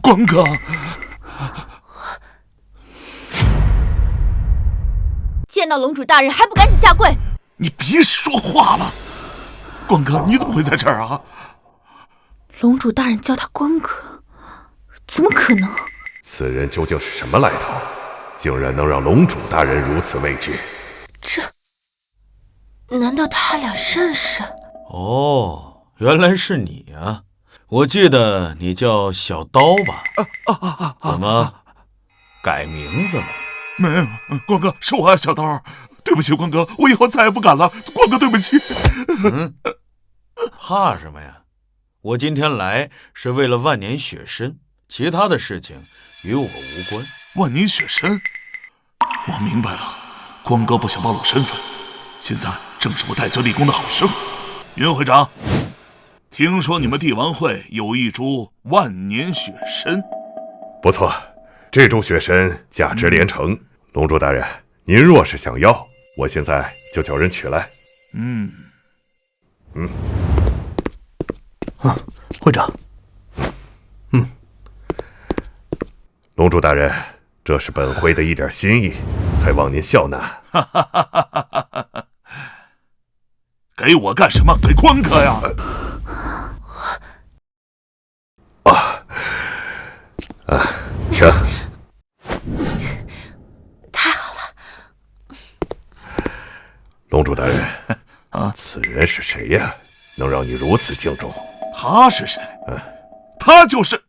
关哥，见到龙主大人还不赶紧下跪！你别说话了，关哥，你怎么会在这儿啊？龙主大人叫他关哥，怎么可能？此人究竟是什么来头？竟然能让龙主大人如此畏惧？难道他俩认识？哦，原来是你啊！我记得你叫小刀吧？怎么改名字了？没有，关哥，是我啊，小刀，对不起，关哥，我以后再也不敢了，关哥，对不起。怕什么呀？我今天来是为了万年雪参，其他的事情与我无关。万年雪参，我明白了，关哥不想暴露身份，现在正是我戴罪立功的好时候。云会长，听说你们帝王会有一株万年雪参，不错，这株雪参价值连城。龙主大人，您若是想要，我现在就叫人取来。会长。龙主大人，这是本会的一点心意，还望您笑纳。给我干什么？给关哥呀！龙主大人，啊，此人是谁呀？能让你如此敬重？他是谁？他就是。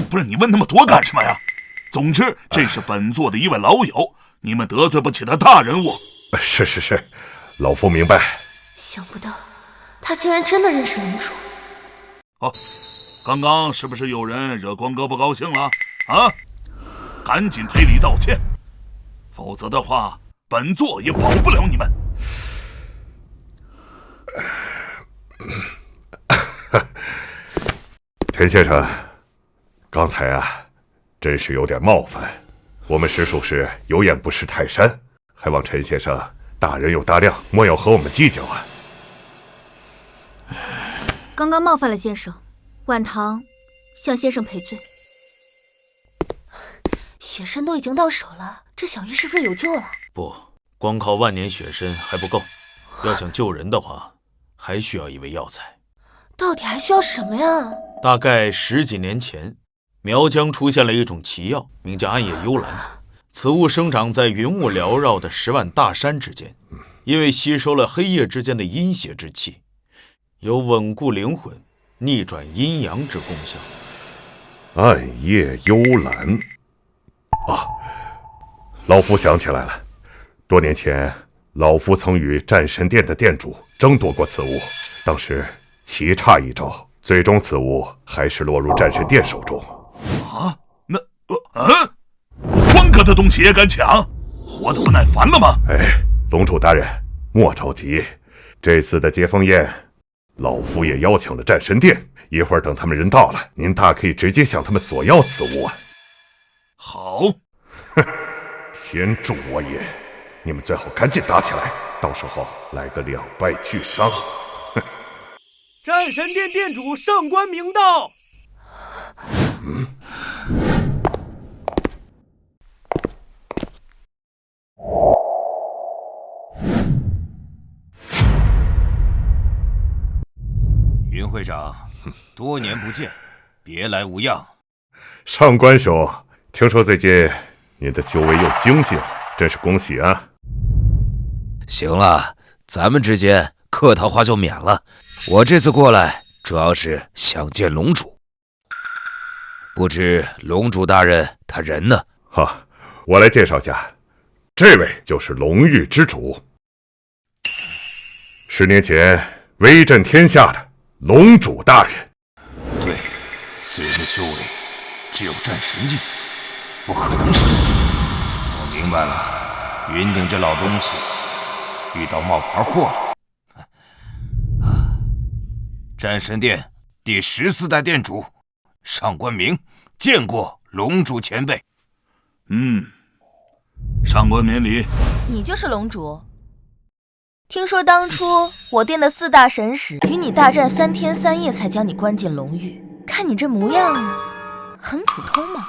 不是你问那么多干什么呀？总之，这是本座的一位老友，你们得罪不起的大人物。是，老夫明白。想不到，他竟然真的认识龙主。哦，刚刚是不是有人惹光哥不高兴了？啊，赶紧赔礼道歉，否则的话，本座也保不了你们。陈先生，刚才啊，真是有点冒犯。我们实属是有眼不识泰山，还望陈先生大人有大量，莫要和我们计较啊。刚刚冒犯了先生，晚堂向先生赔罪。雪参都已经到手了，这小玉是不是有救了？不，光靠万年雪参还不够，要想救人的话，还需要一味药材。到底还需要什么呀？大概10几年前，苗疆出现了一种奇药，名叫暗夜幽兰。此物生长在云雾缭绕的10万大山之间，因为吸收了黑夜之间的阴邪之气，有稳固灵魂、逆转阴阳之功效。暗夜幽兰啊，老夫想起来了，多年前老夫曾与战神殿的殿主争夺过此物，当时棋差一招，最终此物还是落入战神殿手中。啊，那光哥的东西也敢抢，活得不耐烦了吗？哎，龙主大人，莫着急，这次的接风宴，老夫也邀请了战神殿，一会儿等他们人到了，您大可以直接向他们索要此物啊。好，哼，天助我也！你们最好赶紧打起来，到时候来个两败俱伤。战神殿殿主上官明道。云会长，多年不见，别来无恙。上官兄，听说最近您的修为又精进了，真是恭喜啊！行了，咱们之间客套话就免了。我这次过来，主要是想见龙主。不知龙主大人他人呢？哈，我来介绍下，这位就是龙域之主，10年前威震天下的龙主大人。对，此人的修为只有战神境，不可能是龙主。我明白了，云顶这老东西遇到冒牌货了。战神殿第14代殿主上官明见过龙主前辈。上官绵里，你就是龙主？听说当初我殿的4大神使与你大战3天3夜才将你关进龙域，看你这模样，很普通嘛？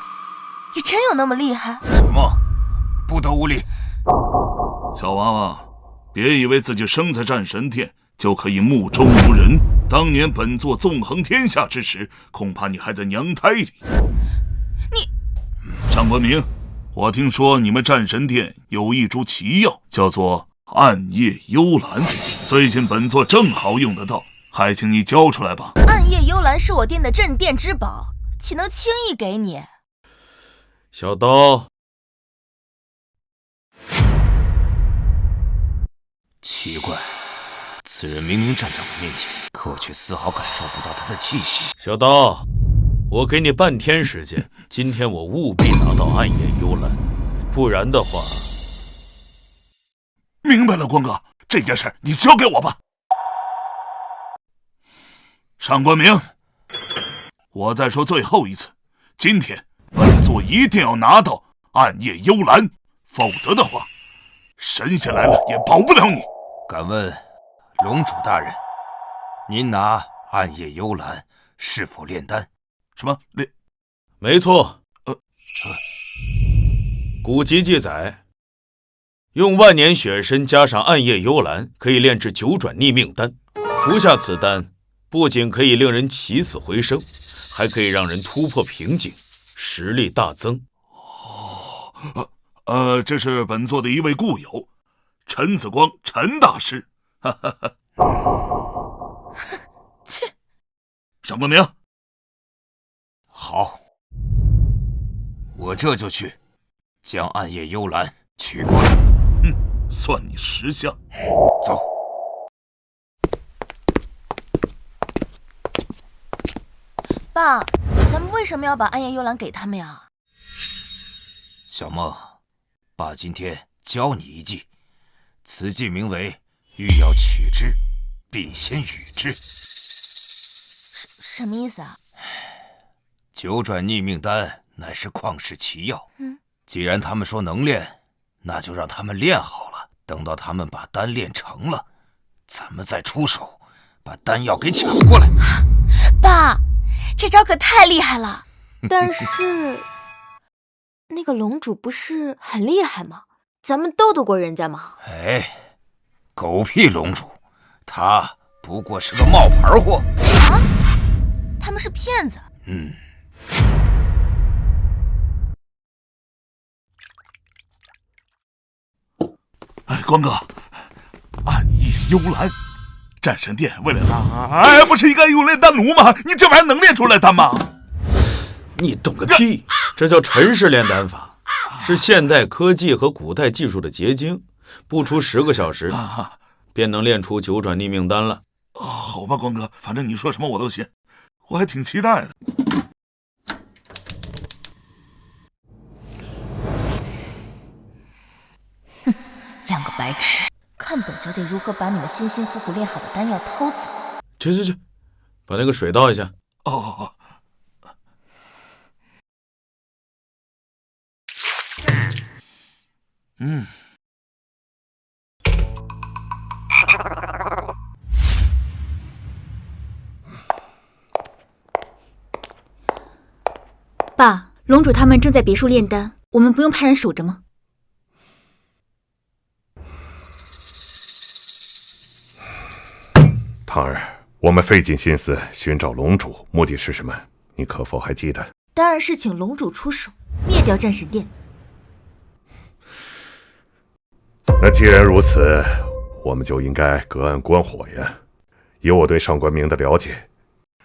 你真有那么厉害？什么？不得无礼！小娃娃，别以为自己生在战神殿就可以目中无人。当年本座纵横天下之时，恐怕你还在娘胎里。上官明，我听说你们战神殿有一株奇药，叫做暗夜幽兰，最近本座正好用得到，还请你交出来吧。暗夜幽兰是我殿的镇店之宝，岂能轻易给你？小刀，奇怪，此人明明站在我面前，可我却丝毫感受不到他的气息。小刀，我给你半天时间，今天我务必拿到暗夜幽兰，不然的话……明白了，光哥，这件事你交给我吧。上官明，我再说最后一次，今天本座一定要拿到暗夜幽兰，否则的话，神仙来了也保不了你。敢问龙主大人，您拿暗夜幽兰是否炼丹？什么炼？没错。古籍记载，用万年雪参加上暗夜幽兰，可以炼制9转逆命丹。服下此丹，不仅可以令人起死回生，还可以让人突破瓶颈，实力大增。这是本座的一位故友，陈子光，陈大师。哈哈哈。切！上官明，好，我这就去将暗夜幽兰取过来。算你识相。走。爸，咱们为什么要把暗夜幽兰给他们呀？小梦，爸今天教你一计，此计名为“欲要取之，必先予之”。什么意思啊？九转逆命丹乃是旷世奇药，既然他们说能练，那就让他们练好了。等到他们把丹练成了，咱们再出手，把丹药给抢过来。爸，这招可太厉害了！但是，那个龙主不是很厉害吗？咱们斗得过人家吗？哎，狗屁龙主，他不过是个冒牌货。啊？他们是骗子。光哥，暗夜幽兰，战神殿为了不是应该用炼丹炉吗？你这玩意儿能炼出来丹吗？你懂个屁！这叫陈氏炼丹法，是现代科技和古代技术的结晶，不出10个小时，便能炼出九转逆命丹了。好吧，光哥，反正你说什么我都信，我还挺期待的。两个白痴，看本小姐如何把你们辛辛苦苦炼好的丹药偷走。去，把那个水倒一下。哦。爸，龙主他们正在别墅炼丹，我们不用派人守着吗？唐儿，我们费尽心思寻找龙主，目的是什么？你可否还记得？当然是请龙主出手，灭掉战神殿。那既然如此，我们就应该隔岸观火呀。以我对上官明的了解，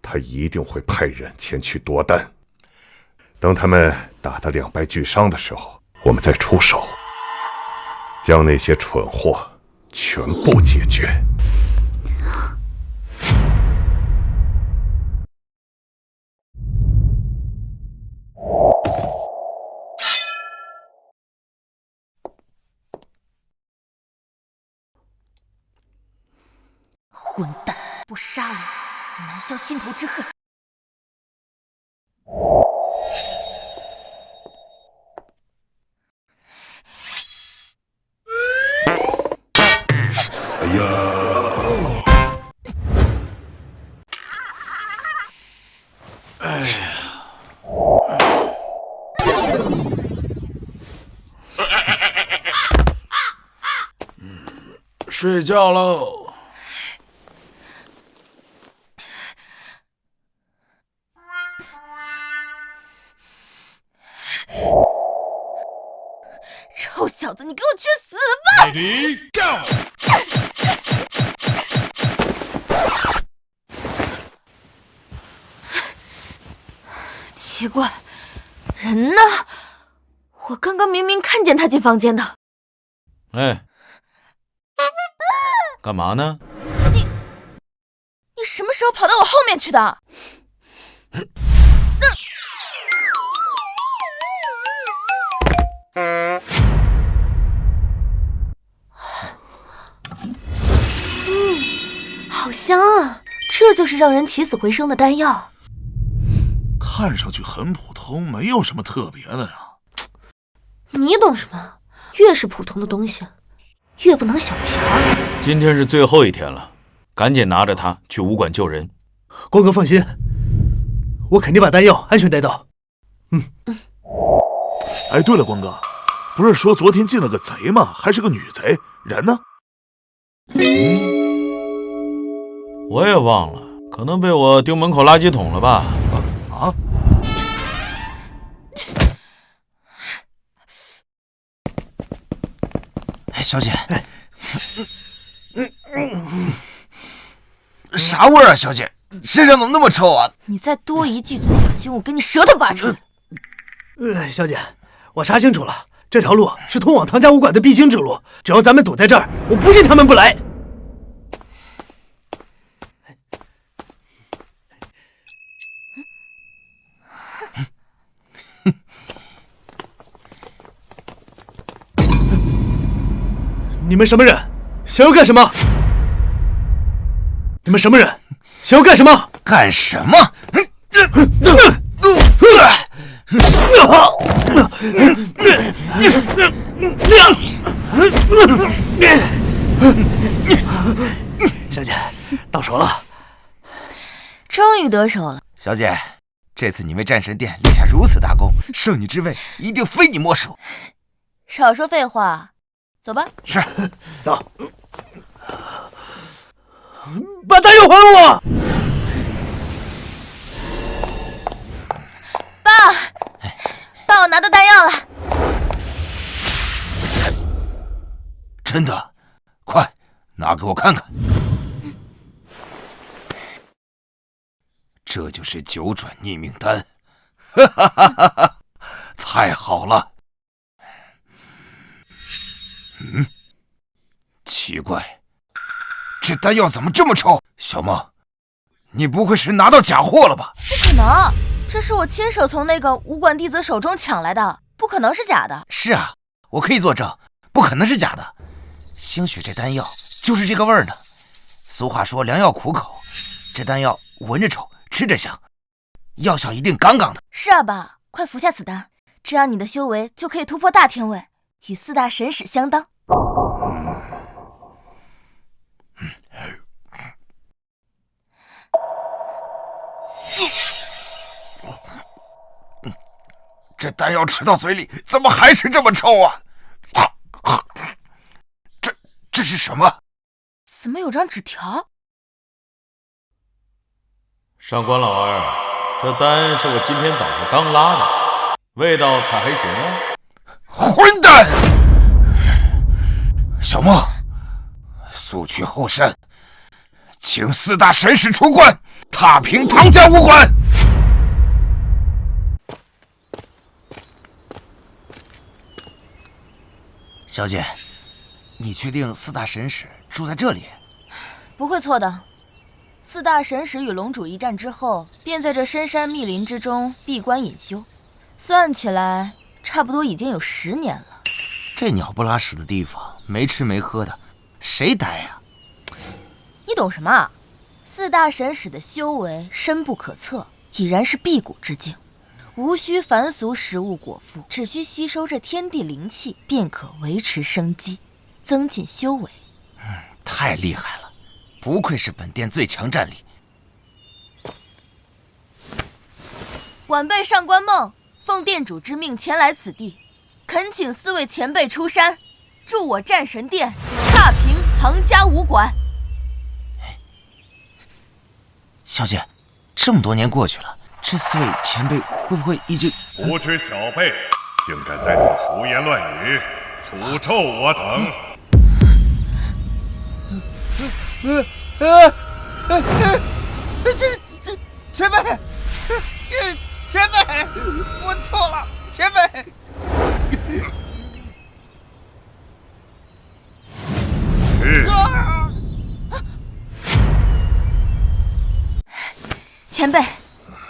他一定会派人前去夺丹。等他们打得两败俱伤的时候，我们再出手，将那些蠢货全部解决。混蛋，不杀了我，难消心头之恨。哎呀！睡觉喽。臭小子，你给我去死吧！ Ready, go！ 奇怪，人呢？我刚刚明明看见他进房间的。哎，干嘛呢？你什么时候跑到我后面去的？好香啊！这就是让人起死回生的丹药。看上去很普通，没有什么特别的呀。你懂什么？越是普通的东西，越不能小瞧。今天是最后一天了，赶紧拿着它去武馆救人。光哥放心，我肯定把丹药安全带到。哎，对了，光哥，不是说昨天进了个贼吗？还是个女贼，人呢？我也忘了，可能被我丢门口垃圾桶了吧？啊！哎，小姐，啥味儿啊，小姐？身上怎么那么臭啊？你再多一句，就小心我给你舌头拔出来！小姐，我查清楚了，这条路是通往唐家武馆的必经之路。只要咱们堵在这儿，我不信他们不来。你们什么人？想要干什么？你们什么人？想要干什么？干什么？小姐，到手了。终于得手了。小姐，这次你为战神殿立下如此大功，圣女之位一定非你莫属。少说废话，走吧。是，走。把弹药还我！爸，我拿到弹药了。真的？快拿给我看看。这就是九转逆命丹，哈哈哈哈哈！太好了。奇怪，这丹药怎么这么臭？小梦，你不会是拿到假货了吧？不可能，这是我亲手从那个武馆弟子手中抢来的，不可能是假的。是啊，我可以作证，不可能是假的。兴许这丹药就是这个味儿呢。俗话说良药苦口，这丹药闻着臭，吃着香，药效一定杠杠的。是啊，爸，快服下此丹，这样你的修为就可以突破大天位，与四大神使相当。这丹药吃到嘴里，怎么还是这么臭啊？这是什么？怎么有张纸条？上官老二，这单是我今天早上刚拉的，味道可还行啊？混蛋！小梦，速去后山，请四大神使出关，踏平唐家武馆。小姐，你确定四大神使住在这里？不会错的。四大神使与龙主一战之后，便在这深山密林之中闭关隐修，算起来差不多已经有10年了。这鸟不拉屎的地方，没吃没喝的，谁待呀？你懂什么啊？四大神使的修为深不可测，已然是辟谷之境，无需凡俗食物果腹，只需吸收这天地灵气，便可维持生机，增进修为。太厉害了，不愧是本殿最强战力。晚辈上官梦奉殿主之命前来此地，恳请4位前辈出山，助我战神殿踏平唐家武馆。小姐，这么多年过去了，这4位前辈会不会已经……无知小辈，竟敢在此胡言乱语，诅咒我等！前辈，前辈，我错了，前辈。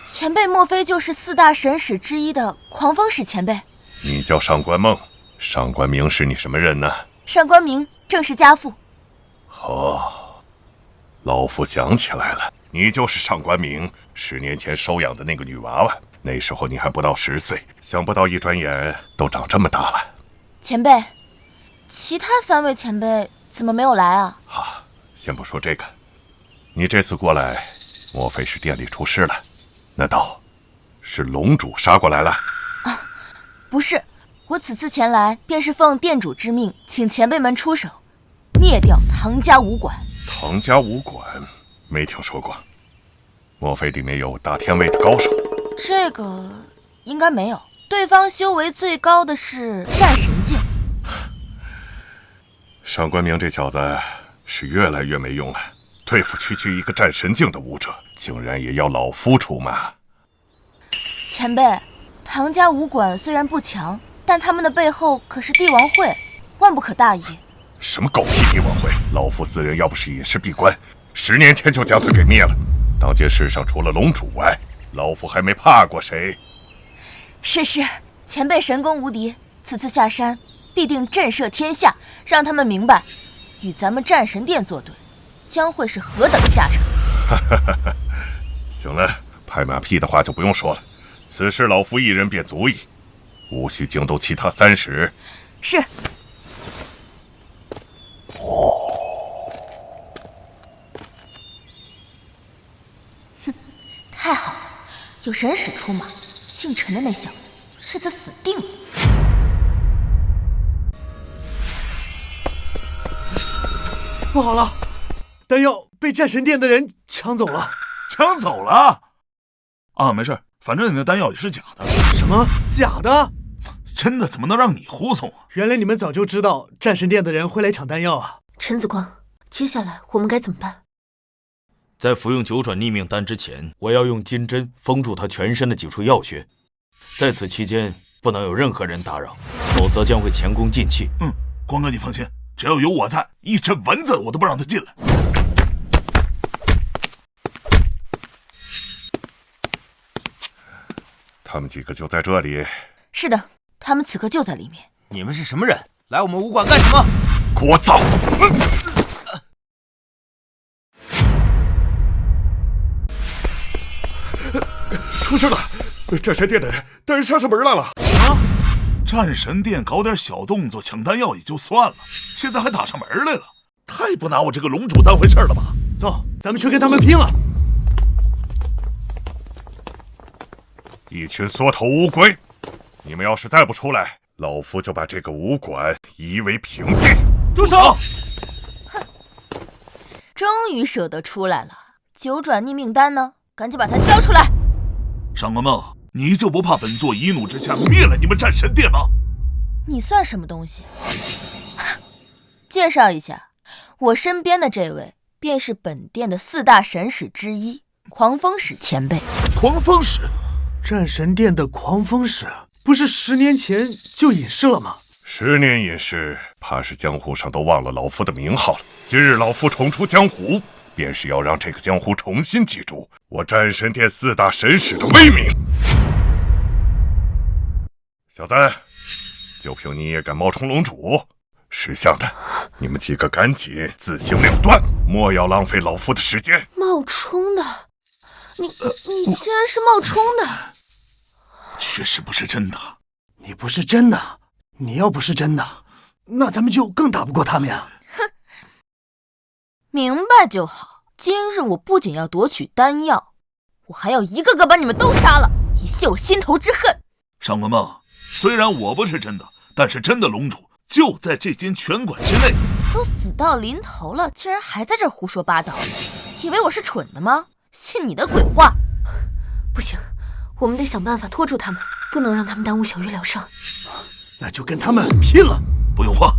前辈莫非就是4大神使之一的狂风使前辈？你叫上官梦，上官明是你什么人呢？上官明正是家父。哦，老夫想起来了，你就是上官明10年前收养的那个女娃娃。那时候你还不到10岁，想不到一转眼都长这么大了。前辈，其他3位前辈怎么没有来啊？好，先不说这个，你这次过来，莫非是店里出事了？难道是龙主杀过来了？啊，不是，我此次前来便是奉店主之命，请前辈们出手，灭掉唐家武馆。唐家武馆没听说过，莫非里面有大天位的高手？这个应该没有。对方修为最高的是战神境。上官明这小子是越来越没用了，对付区一个战神境的武者，竟然也要老夫出马。前辈，唐家武馆虽然不强，但他们的背后可是帝王会，万不可大意。什么狗屁帝王会！老夫此人要不是隐世闭关，10年前就将他给灭了。当今世上除了龙主外，老夫还没怕过谁。是，前辈神功无敌，此次下山必定震慑天下，让他们明白，与咱们战神殿作对，将会是何等下场。行了，拍马屁的话就不用说了，此事老夫一人便足矣，无需惊动其他3使。是。哼，太好了，有神使出马，姓陈的那小子这次死定了。不好了，丹药被战神殿的人抢走了。抢走了？啊，没事，反正你的丹药也是假的。什么假的？真的怎么能让你护送啊？原来你们早就知道战神殿的人会来抢丹药啊！陈子光，接下来我们该怎么办？在服用9转逆命丹之前，我要用金针封住他全身的几处要穴，在此期间不能有任何人打扰，否则将会前功尽弃。光哥你放心，只要有我在，一只蚊子我都不让他进来。他们几个就在这里。是的，他们此刻就在里面。你们是什么人？来我们武馆干什么？聒噪！出事了！战神殿的人带人上门来了！啊！战神殿搞点小动作抢丹药也就算了，现在还打上门来了，太不拿我这个龙主当回事了吧？走，咱们去跟他们拼了！一群缩头乌龟，你们要是再不出来，老夫就把这个武馆夷为平地！住手！哼，终于舍得出来了。9转逆命丹呢？赶紧把它交出来！上官梦，你就不怕本座一怒之下灭了你们战神殿吗？你算什么东西？介绍一下，我身边的这位便是本殿的4大神使之一，狂风使前辈。狂风使？战神殿的狂风使不是10年前就隐世了吗？10年隐世，怕是江湖上都忘了老夫的名号了。今日老夫重出江湖，便是要让这个江湖重新记住我战神殿4大神使的威名。小子，就凭你也敢冒充龙主？识相的，你们几个赶紧自行了断，莫要浪费老夫的时间。冒充的？你竟然是冒充的？确实不是真的。你不是真的，你要不是真的，那咱们就更打不过他们呀。哼，明白就好。今日我不仅要夺取丹药，我还要一个个把你们都杀了，以泄我心头之恨。上官梦，虽然我不是真的，但是真的龙主就在这间拳馆之内。都死到临头了，竟然还在这胡说八道，以为我是蠢的吗？信你的鬼话！不行，我们得想办法拖住他们，不能让他们耽误小玉疗伤。那就跟他们拼了！不用慌，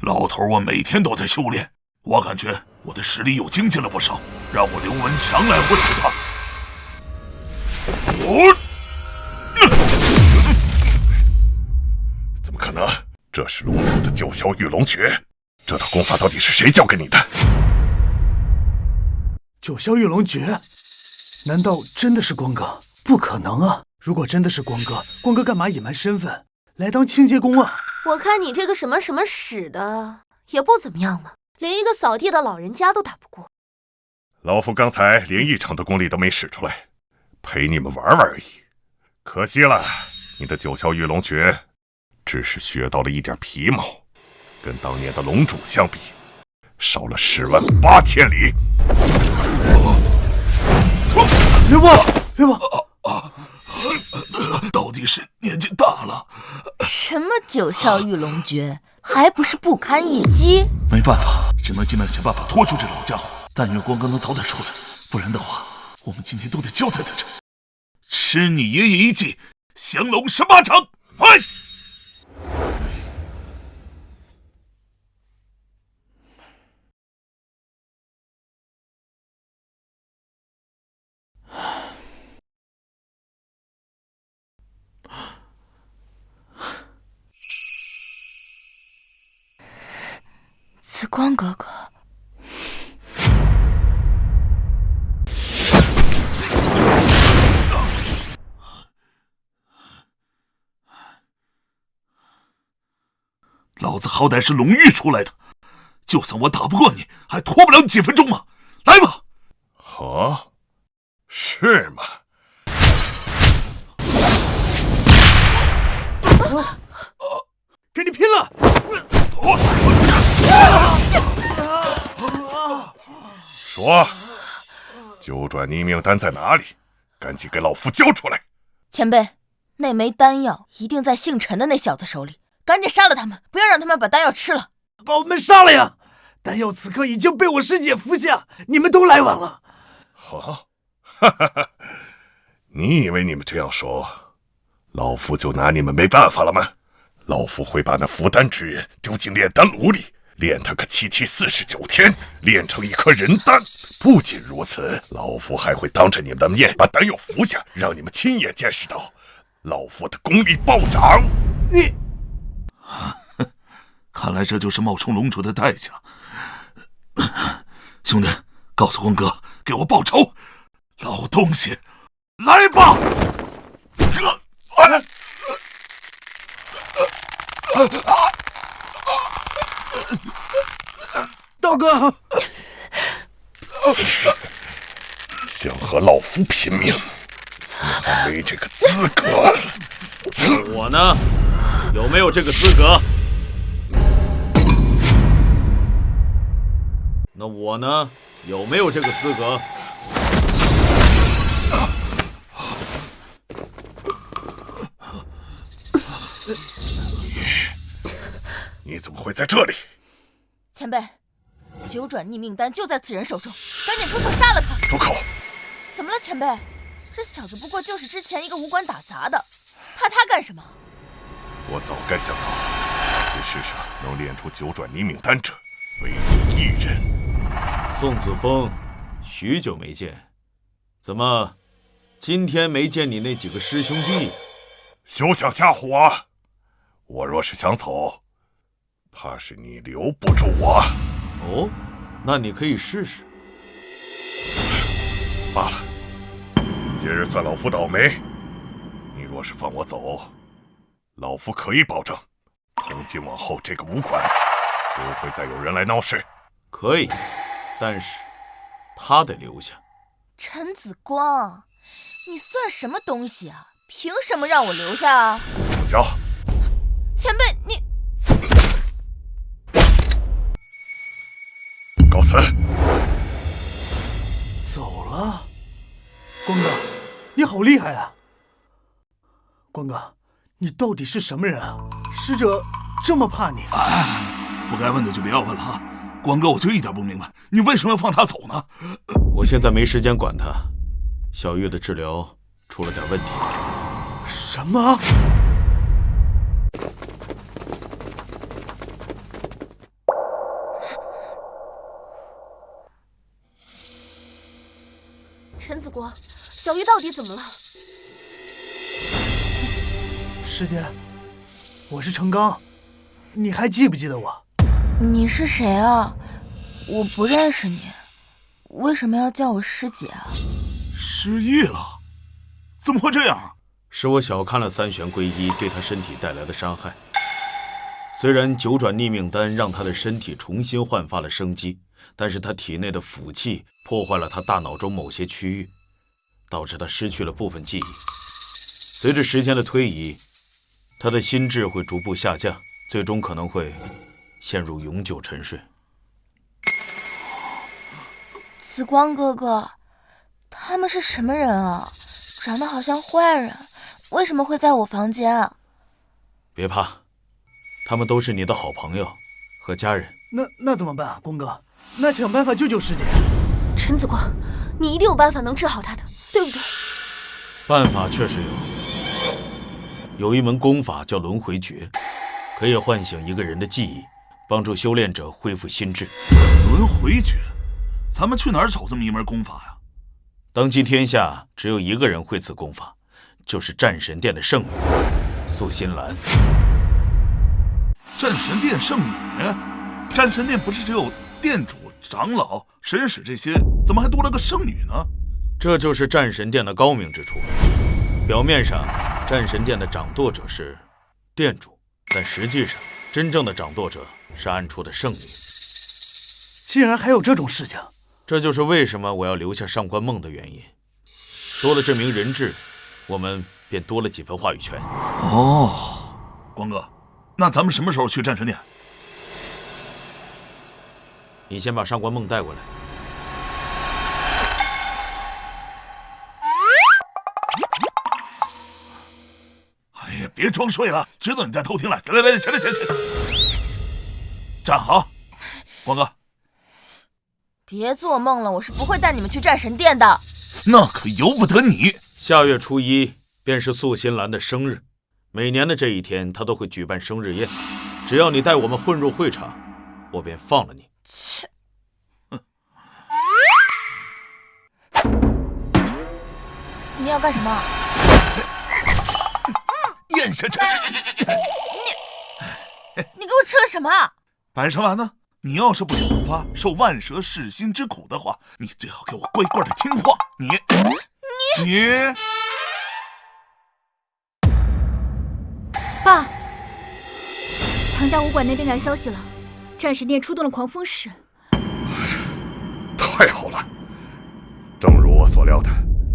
老头我每天都在修炼，我感觉我的实力又精进了不少，让我刘文强来会会他。怎么可能？这是龙主的9霄玉龙诀，这套功法到底是谁教给你的？9霄玉龙诀？难道真的是光哥？不可能啊！如果真的是光哥，光哥干嘛隐瞒身份来当清洁工啊？我看你这个什么什么使的也不怎么样嘛，连一个扫地的老人家都打不过。老夫刚才连1成的功力都没使出来，陪你们玩玩而已。可惜了，你的9霄玉龙诀只是学到了一点皮毛，跟当年的龙主相比，少了108000里。刘伯，刘伯，到底是年纪大了。什么9霄玉龙诀，还不是不堪一击？没办法，只能尽量想办法拖住这老家伙。但愿光哥能早点出来，不然的话，我们今天都得交代在这。吃你爷爷一记降龙18掌！快！紫光哥哥，老子好歹是龙域出来的，就算我打不过你，还拖不了你几分钟吗？来吧！啊，是吗？跟你拼了！说，九转逆命丹在哪里？赶紧给老夫交出来！前辈，那枚丹药一定在姓陈的那小子手里，赶紧杀了他们，不要让他们把丹药吃了。把我们杀了呀！丹药此刻已经被我师姐服下，你们都来晚了。好，哈哈哈！你以为你们这样说，老夫就拿你们没办法了吗？老夫会把那服丹之人丢进炼丹炉里，炼他个749天，炼成一颗人丹。不仅如此，老夫还会当着你们的面把丹药服下，让你们亲眼见识到老夫的功力暴涨。你，看来这就是冒充龙主的代价。兄弟，告诉光哥，给我报仇！老东西，来吧！道哥，想和老夫拼命，你还没这个资格。我呢，有没有这个资格？那我呢，有没有这个资格？你怎么会在这里？前辈，九转逆命丹就在此人手中，赶紧出手杀了他！住口！怎么了，前辈？这小子不过就是之前一个武馆打杂的，怕他干什么？我早该想到，这世上能炼出九转逆命丹者，唯有一人。宋子峰，许久没见，怎么今天没见你那几个师兄弟？休想吓唬我！我若是想走，怕是你留不住我。哦，那你可以试试。罢了，今日算老夫倒霉。你若是放我走，老夫可以保证，从今往后这个武馆不会再有人来闹事。可以，但是他得留下。陈子光，你算什么东西啊？凭什么让我留下啊？住脚！前辈，你告辞。走了。光哥，你好厉害啊！光哥，你到底是什么人啊？师者这么怕你？不该问的就不要问了啊！光哥，我就一点不明白，你为什么要放他走呢？我现在没时间管他，小月的治疗出了点问题。什么？陈子光，小玉到底怎么了？师姐，我是程刚，你还记不记得我？你是谁啊？我不认识你，为什么要叫我师姐啊？失忆了？怎么会这样？是我小看了三玄归一对他身体带来的伤害。虽然九转逆命丹让他的身体重新焕发了生机，但是他体内的腐气破坏了他大脑中某些区域，导致他失去了部分记忆。随着时间的推移，他的心智会逐步下降，最终可能会陷入永久沉睡。紫光哥哥，他们是什么人啊？长得好像坏人，为什么会在我房间啊？别怕，他们都是你的好朋友和家人。那怎么办啊，光哥？那想办法救救师姐。陈子光，你一定有办法能治好他的，对不对？办法确实有一门功法叫轮回诀，可以唤醒一个人的记忆，帮助修炼者恢复心智。轮回诀，咱们去哪儿找这么一门功法呀？当今天下只有一个人会此功法，就是战神殿的圣女苏心兰。战神殿圣女？战神殿不是只有殿主、长老、神使这些，怎么还多了个圣女呢？这就是战神殿的高明之处。表面上，战神殿的掌舵者是殿主，但实际上，真正的掌舵者是暗处的圣女。竟然还有这种事情！这就是为什么我要留下上官梦的原因。多了这名人质，我们便多了几分话语权。哦，光哥，那咱们什么时候去战神殿？你先把上官梦带过来。哎呀，别装睡了，知道你在偷听了。来，起来！站好，光哥。别做梦了，我是不会带你们去战神殿的。那可由不得你。下月初1便是素心兰的生日，每年的这一天，她都会举办生日宴。只要你带我们混入会场，我便放了你。切！你要干什么？咽下去！你给我吃了什么？摆什么玩呢？你要是不想不发，受万蛇噬心之苦的话，你最好给我乖乖的听话。你，爸，唐家武馆那边来消息了，战神殿出动了狂风使。太好了，正如我所料的，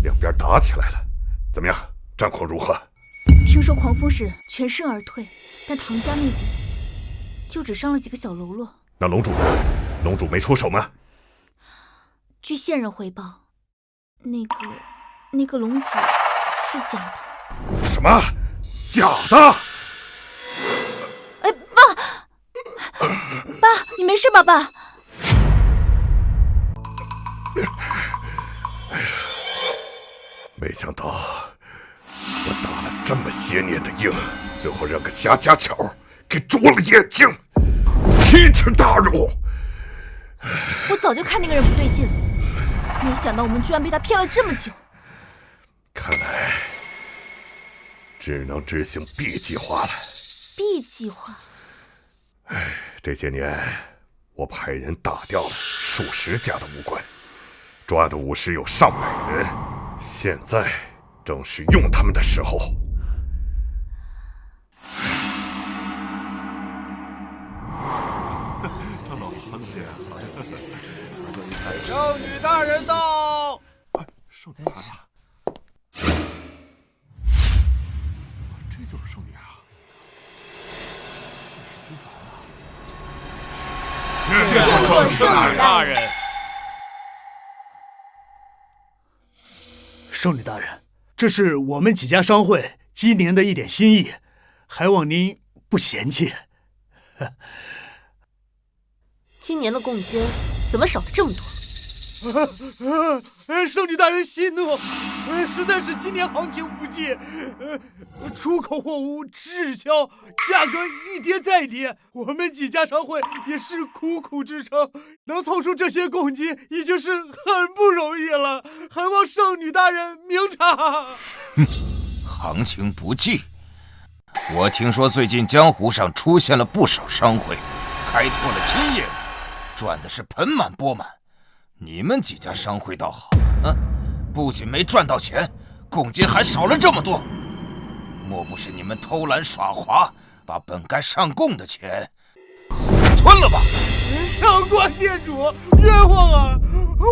两边打起来了。怎么样，战况如何？听说狂风使全身而退，但唐家那边就只伤了几个小喽啰。那龙主呢？龙主没出手吗？据县人回报，那个龙主是假的。什么？假的？哎，爸，你没事吧，爸？没想到我打了这么些年的硬，最后让个瞎家巧给啄了眼睛，奇耻大辱！我早就看那个人不对劲，没想到我们居然被他骗了这么久。看来只能执行 B 计划了。B 计划？这些年我派人打掉了数十家的武馆，抓的武士有上百人，现在正是用他们的时候。圣女大人到！圣女大人，这就是圣女啊！见过圣女大人。圣女大人，这是我们几家商会今年的一点心意，还望您不嫌弃。今年的贡金怎么少了这么多？圣女大人息怒，实在是今年行情不济，出口货物滞销，价格一跌再跌，我们几家商会也是苦苦支撑，能凑出这些贡金已经是很不容易了，还望圣女大人明察。行情不济，我听说最近江湖上出现了不少商会，开拓了新业务，赚的是盆满钵满。你们几家商会倒好，不仅没赚到钱，贡金还少了这么多。莫不是你们偷懒耍滑，把本该上贡的钱私吞了吧？上官店主，冤枉啊！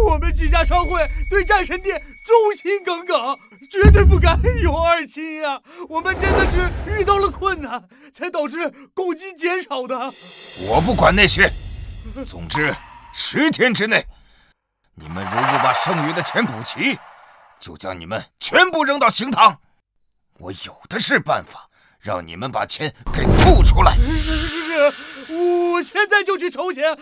我们几家商会对战神殿忠心耿耿，绝对不敢有二心呀！我们真的是遇到了困难，才导致贡金减少的。我不管那些，总之10天之内，你们如不把剩余的钱补齐，就将你们全部扔到刑堂。我有的是办法，让你们把钱给吐出来。是，我现在就去筹钱。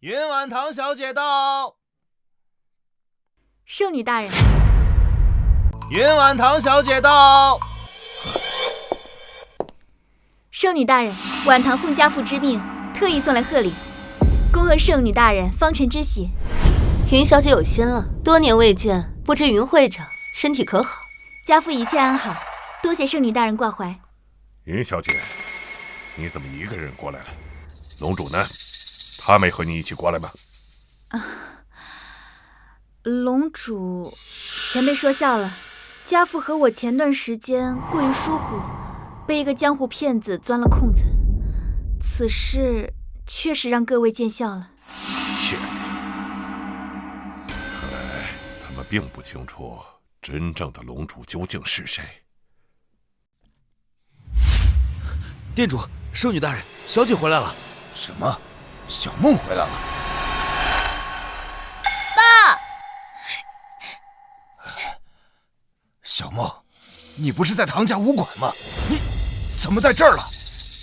云婉堂小姐到。圣女大人，云婉堂小姐到。圣女大人，婉堂奉家父之命，特意送来贺礼，恭贺圣女大人方辰之喜。云小姐有心了，多年未见，不知云会长身体可好？家父一切安好，多谢圣女大人挂怀。云小姐，你怎么一个人过来了？龙主呢？他没和你一起过来吗？龙主，前辈说笑了。家父和我前段时间过于疏忽，被一个江湖骗子钻了空子，此事确实让各位见笑了。骗子！看来他们并不清楚真正的龙主究竟是谁。店主，圣女大人，小姐回来了。什么？小梦回来了？爸！小梦，你不是在唐家武馆吗？你怎么在这儿了？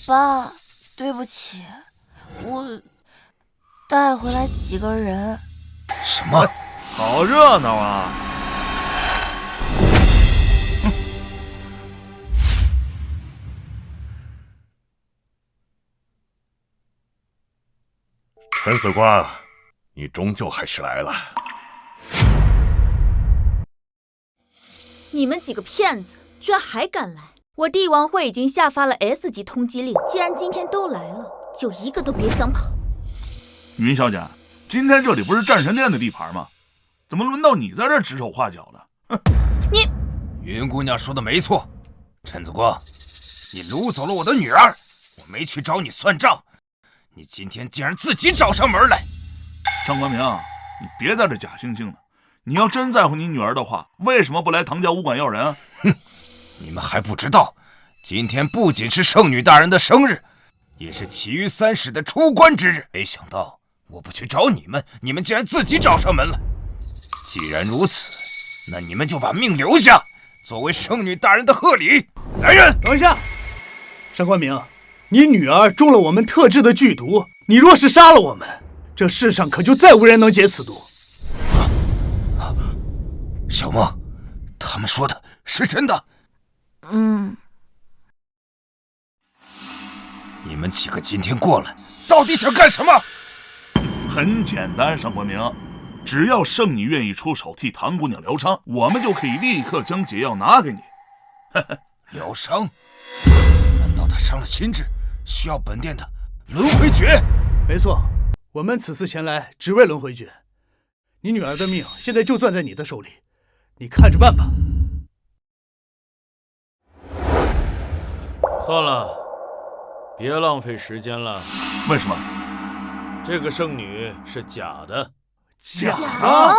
爸，对不起，我带回来几个人。什么？好热闹啊！陈子光，你终究还是来了。你们几个骗子，居然还敢来！我帝王会已经下发了 S 级通缉令，既然今天都来了，就一个都别想跑。云小姐，今天这里不是战神殿的地盘吗？怎么轮到你在这儿指手画脚的？哼！你，云姑娘说的没错，陈子光，你掳走了我的女儿，我没去找你算账，你今天竟然自己找上门来。上官明，你别在这假惺惺的。你要真在乎你女儿的话，为什么不来唐家武馆要人啊？哼！你们还不知道，今天不仅是圣女大人的生日，也是其余三使的出关之日。没想到我不去找你们，你们竟然自己找上门来。既然如此，那你们就把命留下，作为圣女大人的贺礼。来人，等一下！上官明，你女儿中了我们特制的剧毒，你若是杀了我们，这世上可就再无人能解此毒。小梦，他们说的是真的？你们几个今天过来，到底想干什么？很简单，上官明，只要圣女愿意出手替唐姑娘疗伤，我们就可以立刻将解药拿给你。疗伤？难道她伤了心智，需要本殿的轮回诀？没错，我们此次前来只为轮回诀。你女儿的命现在就攥在你的手里，你看着办吧。算了，别浪费时间了。为什么？这个圣女是假的。假的？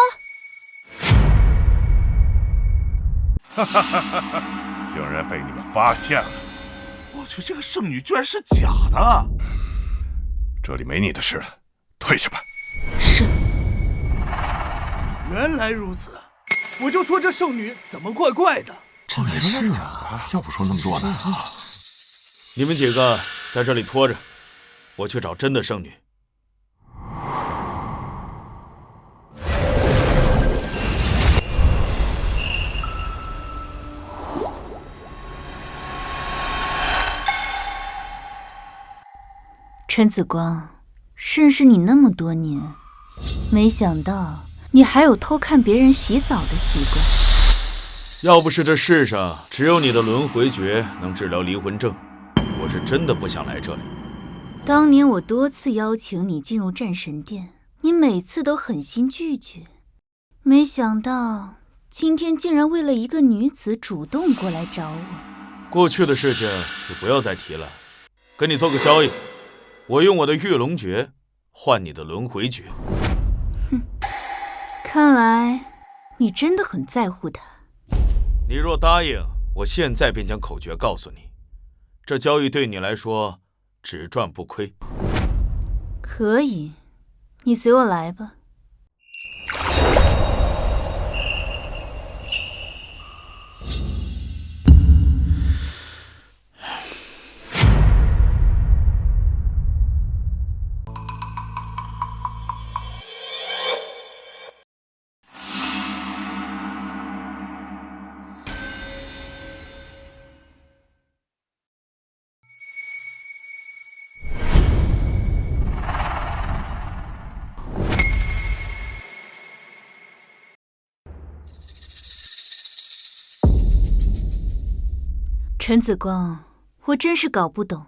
哈哈哈哈！竟然被你们发现了！我去，这个圣女居然是假的！这里没你的事了，退下吧。是。原来如此，我就说这圣女怎么怪怪的。这没事啊，要不说那么多呢。你们几个在这里拖着，我去找真的圣女。陈子光，认识你那么多年，没想到你还有偷看别人洗澡的习惯。要不是这世上只有你的轮回诀能治疗离魂症，我是真的不想来这里。当年我多次邀请你进入战神殿，你每次都狠心拒绝，没想到今天竟然为了一个女子主动过来找我。过去的事情就不要再提了，跟你做个交易，我用我的御龙诀换你的轮回诀。哼，看来你真的很在乎他。你若答应，我现在便将口诀告诉你，这交易对你来说只赚不亏。可以，你随我来吧。陈子光，我真是搞不懂，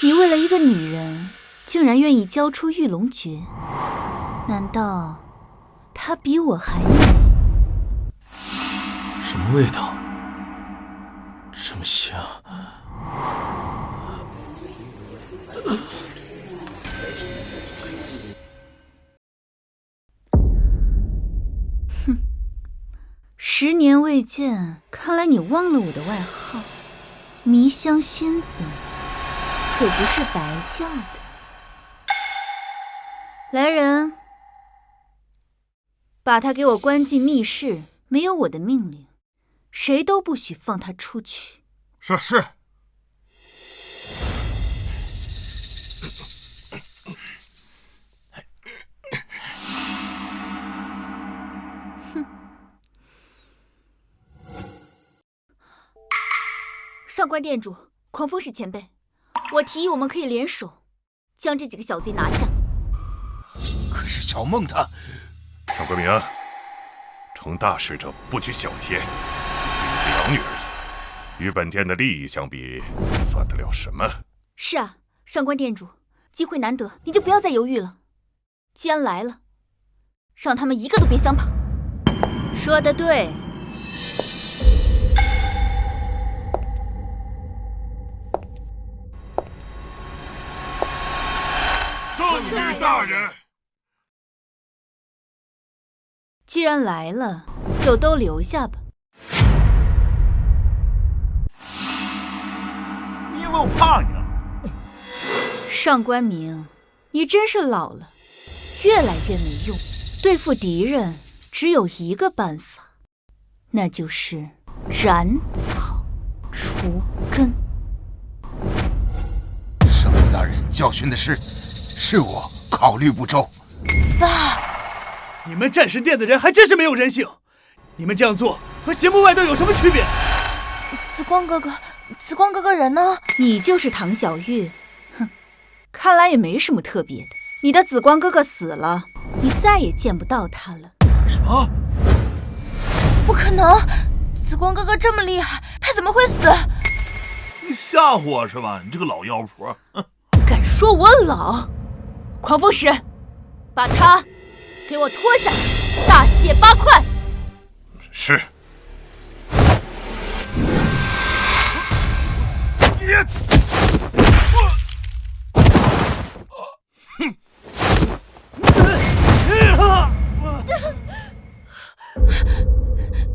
你为了一个女人，竟然愿意交出玉龙诀？难道她比我还美？什么味道？这么香？哼，10年未见，看来你忘了我的外号——迷香仙子，可不是白叫的。来人，把他给我关进密室，没有我的命令，谁都不许放他出去。是。上官店主，狂风氏前辈，我提议我们可以联手，将这几个小贼拿下。可是小梦她……上官明，成大事者不拘小节，只是一个养女而已，与本店的利益相比，算得了什么？是啊，上官店主，机会难得，你就不要再犹豫了。既然来了，让他们一个都别想跑。说得对。圣女大人，既然来了，就都留下吧。你以为我怕你啊？上官明，你真是老了，越来越没用。对付敌人只有一个办法，那就是斩草除根。圣女大人教训的是我考虑不周。爸，你们战神殿的人还真是没有人性！你们这样做和邪魔外道有什么区别？紫光哥哥人呢？你就是唐小玉，哼，看来也没什么特别的。你的紫光哥哥死了，你再也见不到他了。什么？不可能！紫光哥哥这么厉害，他怎么会死？你吓唬我是吧？你这个老妖婆！敢说我老？狂风石，把他给我拖下去，大卸8块。是。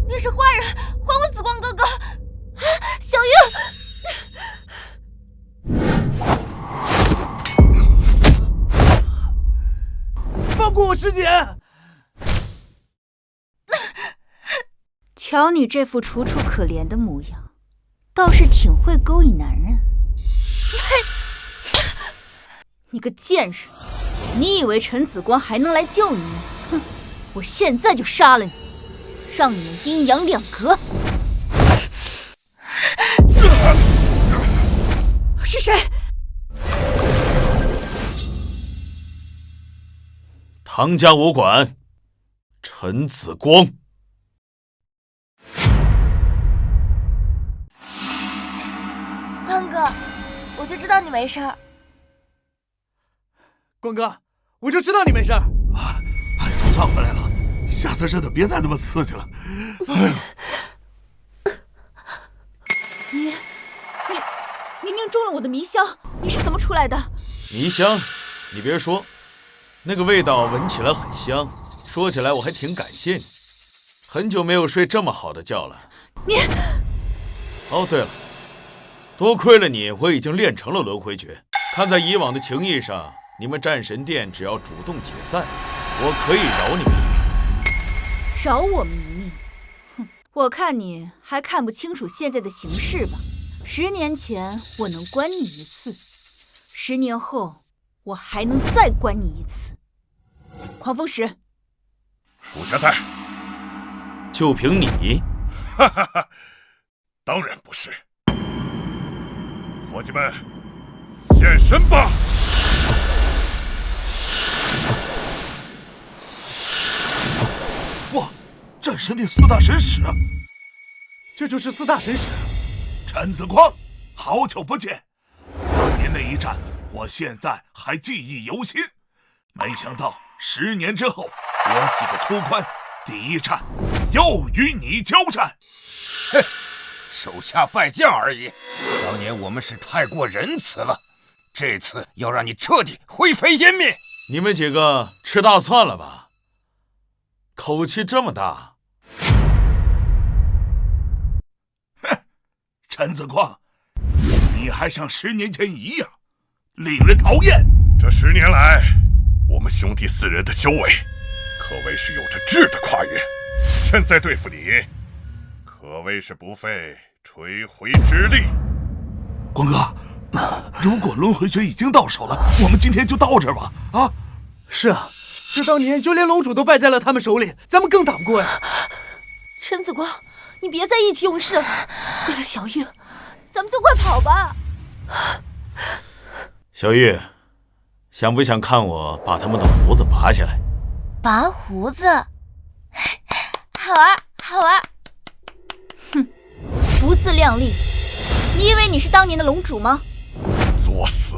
你是坏人，还我紫光哥哥！小玉，放过我师姐！瞧你这副楚楚可怜的模样，倒是挺会勾引男人。你个贱人，你以为陈子光还能来救你？哼，我现在就杀了你，让你们阴阳两隔。是谁？唐家武馆，陈子光。光哥，我就知道你没事儿。光哥，我就知道你没事儿。哎，总算回来了，下次真的别再那么刺激了。哎呦，你明明中了我的迷香，你是怎么出来的？迷香，你别说，那个味道闻起来很香，说起来我还挺感谢你。很久没有睡这么好的觉了。你……哦，对了，多亏了你，我已经练成了轮回诀。看在以往的情谊上，你们战神殿只要主动解散，我可以饶你们一命。饶我们一命？哼，我看你还看不清楚现在的形势吧。10年前我能关你一次，10年后我还能再关你一次。狂风石，属下在。就凭你？哈哈哈，当然不是。伙计们，现身吧！哇，战神殿4大神使，这就是4大神使。陈子光，好久不见！当年那一战，我现在还记忆犹新。没想到10年之后，我几个出关，第一战又与你交战。哼，手下败将而已。当年我们是太过仁慈了，这次要让你彻底灰飞烟灭。你们几个吃大蒜了吧？口气这么大。陈子光，你还像10年前一样，令人讨厌。这10年来，我们兄弟4人的修为，可谓是有着质的跨越。现在对付你，可谓是不费吹灰之力。光哥，如果轮回诀已经到手了，我们今天就到这儿吧。啊，是啊，这当年就连龙主都败在了他们手里，咱们更打不过呀。陈子光，你别再意气用事了，为了小玉，咱们就快跑吧。小玉，想不想看我把他们的胡子拔下来？拔胡子，好玩，好玩。哼，不自量力！你以为你是当年的龙主吗？作死！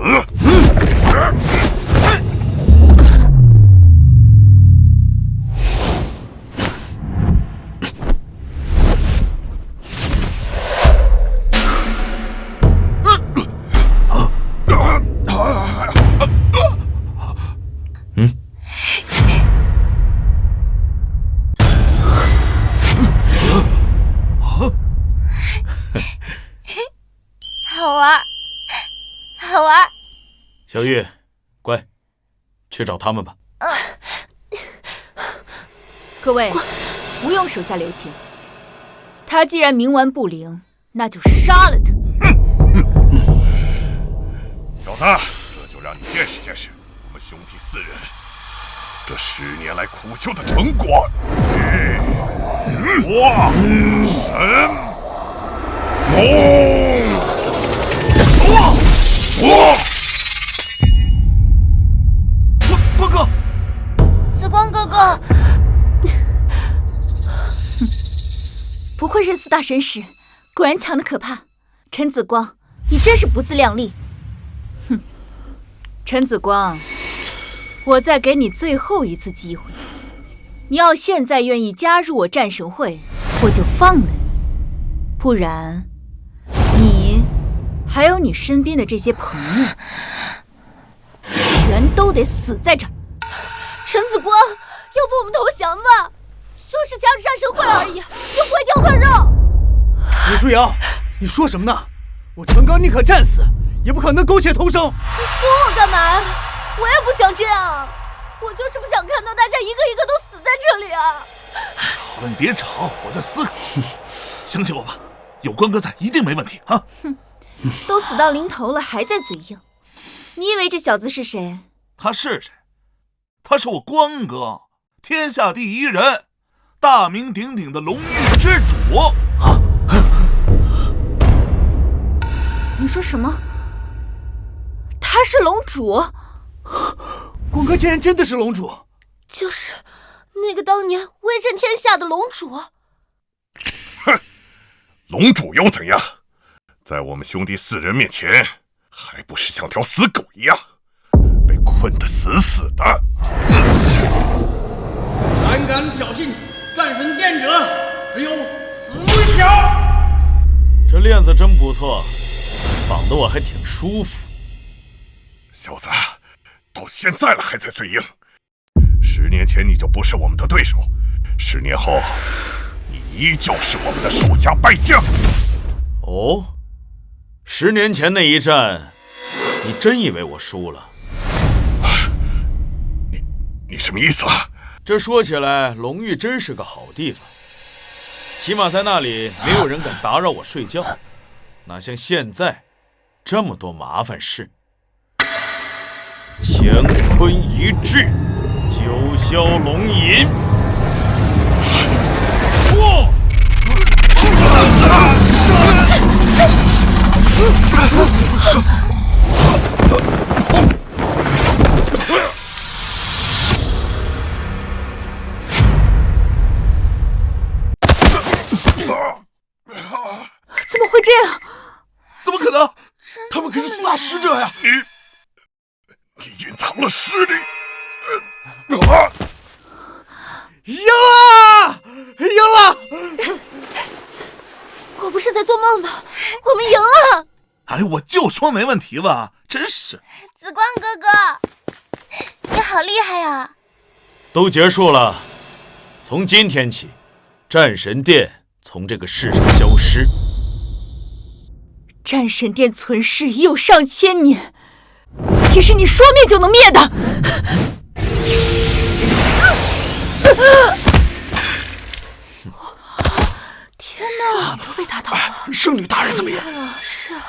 好玩，好玩。小玉，乖，去找他们吧。各位，不用手下留情。他既然冥顽不灵，那就杀了他。小子，这就让你见识见识我们兄弟4人这10年来苦修的成果。化神龙。光哥，紫光哥哥，不愧是4大神使，果然强得可怕。陈子光，你真是不自量力。哼，陈子光，我再给你最后一次机会，你要现在愿意加入我战神会，我就放了你；不然，你还有你身边的这些朋友，全都得死在这儿。陈子光，要不我们投降吧？就是加入战神会而已，又不会掉块肉。林舒瑶，你说什么呢？我陈刚宁可战死，也不可能苟且偷生。你说我干嘛？我也不想这样，我就是不想看到大家一个一个都死在这里啊！好了，你别吵，我在思考。相信我吧，有关哥在，一定没问题啊！哼，都死到临头了，还在嘴硬。你以为这小子是谁？他是谁？他是我关哥，天下第一人，大名鼎鼎的龙域之主。你说什么？他是龙主？光哥竟然真的是龙主？就是那个当年威震天下的龙主。哼，龙主又怎样？在我们兄弟4人面前，还不是像条死狗一样，被困得死死的。胆敢挑衅战神殿者，只有死路一条。这链子真不错，绑得我还挺舒服。小子，到现在了还在嘴硬。10年前你就不是我们的对手，10年后，你依旧是我们的手下败将。哦，10年前那一战，你真以为我输了？你什么意思啊？这说起来，龙域真是个好地方，起码在那里没有人敢打扰我睡觉，哪像现在这么多麻烦事。乾坤一掷，九霄龙吟。怎么会这样？怎么可能？他们可是4大使者呀！你隐藏了实力。赢了！赢了！我不是在做梦吧？我们赢了！哎，我就说没问题吧，真是。紫光哥哥，你好厉害呀！都结束了，从今天起，战神殿从这个世上消失。战神殿存世已有上千年，岂是你说灭就能灭的？天哪，都被打倒了！圣女大人怎么样？是啊。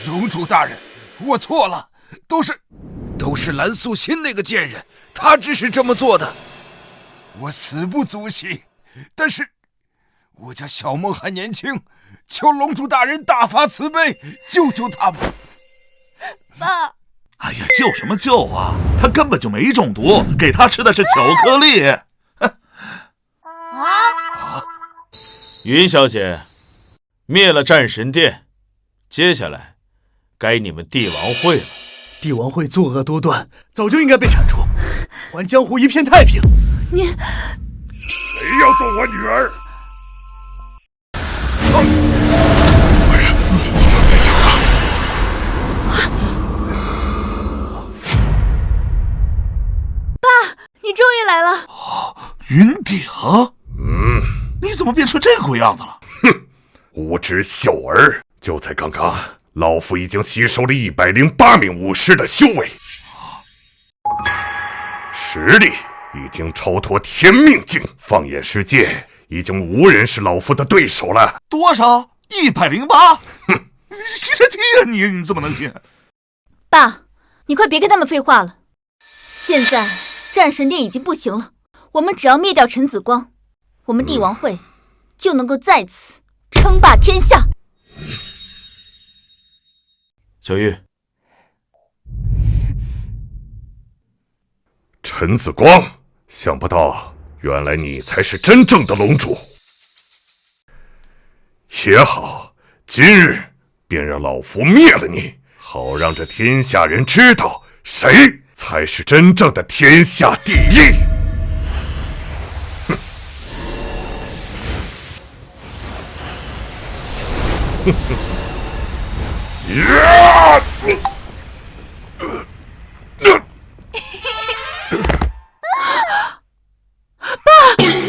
龙主大人，我错了，都是蓝素心那个贱人，他指使这么做的。我死不足惜，但是我家小梦还年轻，求龙主大人大发慈悲，救救他吧。爸，哎呀，救什么救啊？他根本就没中毒，给他吃的是巧克力。云小姐，灭了战神殿，接下来该你们帝王会了。帝王会作恶多端，早就应该被铲除，还江湖一片太平。你谁要动我女儿？你终于来了！云顶，你怎么变成这个鬼样子了？无知小儿！就在刚刚，老夫已经吸收了108名武师的修为，实力已经超脱天命境，放眼世界，已经无人是老夫的对手了。多少？108？吸尘器呀，你怎么能信？爸，你快别跟他们废话了。现在战神殿已经不行了，我们只要灭掉陈子光，我们帝王会就能够再次称霸天下。小玉，陈子光，想不到原来你才是真正的龙主。也好，今日便让老夫灭了你，好让这天下人知道谁才是真正的天下第一。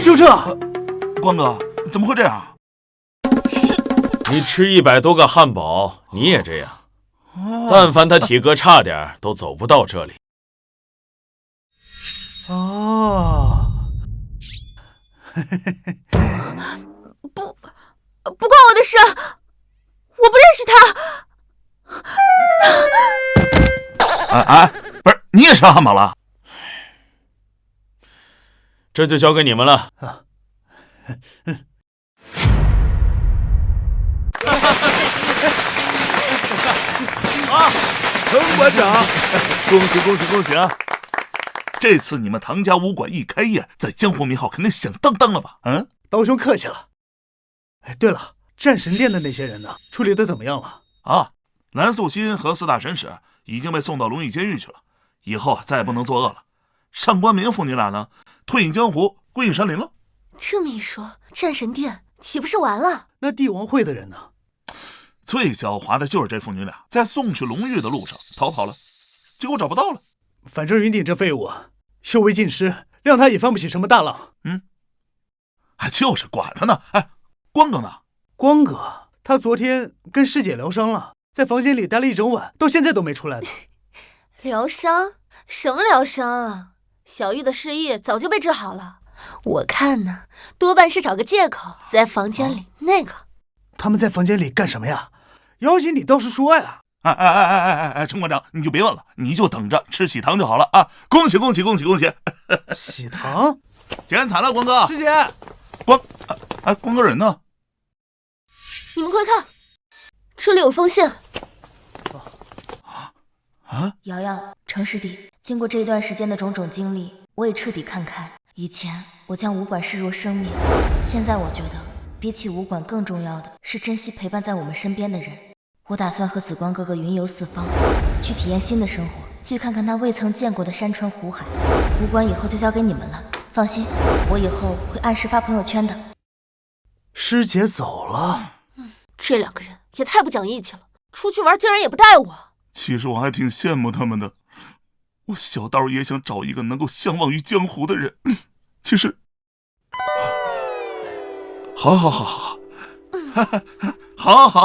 就这，光哥，怎么会这样？你吃100多个汉堡，你也这样。但凡他体格差点，都走不到这里。哦，不关我的事，我不认识他。不是，你也吃汉堡了？这就交给你们了。滕馆长，恭喜啊！这次你们唐家武馆一开业，在江湖名号肯定响当当了吧？刀兄客气了。哎，对了，战神殿的那些人呢？处理的怎么样了？蓝素心和4大神使已经被送到龙狱监狱去了，以后再也不能作恶了。上官明父女俩呢，退隐江湖，归隐山林了。这么一说，战神殿岂不是完了？那帝王会的人呢？最狡猾的就是这父女俩，在送去龙狱的路上逃跑了，结果找不到了。反正云顶这废物修为尽失，谅他也翻不起什么大浪。就是管他呢。光哥呢？光哥，他昨天跟师姐疗伤了，在房间里待了一整晚，到现在都没出来呢。疗伤？什么疗伤啊？小玉的失忆早就被治好了，我看呢，多半是找个借口在房间里那个。他们在房间里干什么呀？姚锦，你倒是说呀！陈馆长，你就别问了，你就等着吃喜糖就好了啊！恭喜！喜糖？剪彩了，光哥。师姐，光哥人呢？你们快看，这里有封信。瑶瑶，程师弟，经过这一段时间的种种经历，我也彻底看开。以前我将武馆视若生命，现在我觉得比起武馆更重要的是珍惜陪伴在我们身边的人。我打算和紫光哥哥云游四方，去体验新的生活，去看看他未曾见过的山川湖海。武馆以后就交给你们了，放心，我以后会按时发朋友圈的。师姐走了，这两个人也太不讲义气了，出去玩竟然也不带我。其实我还挺羡慕他们的，我小道也想找一个能够相忘于江湖的人。其实，好，好，好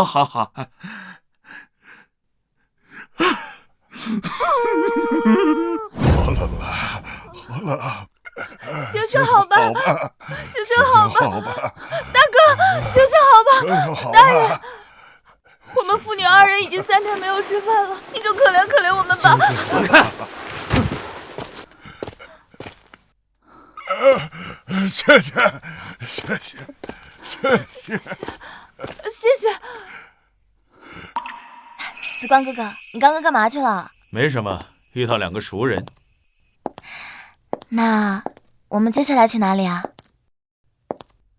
了，行行好吧，行行好吧，大哥，行行好吧，大人，我们父女二人已经3天没有吃饭了，你就可怜可怜我们吧。谢谢。紫光哥哥，你刚刚干嘛去了？没什么，遇到2个熟人。那我们接下来去哪里啊？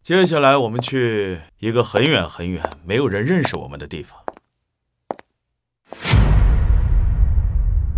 接下来我们去一个很远很远、没有人认识我们的地方。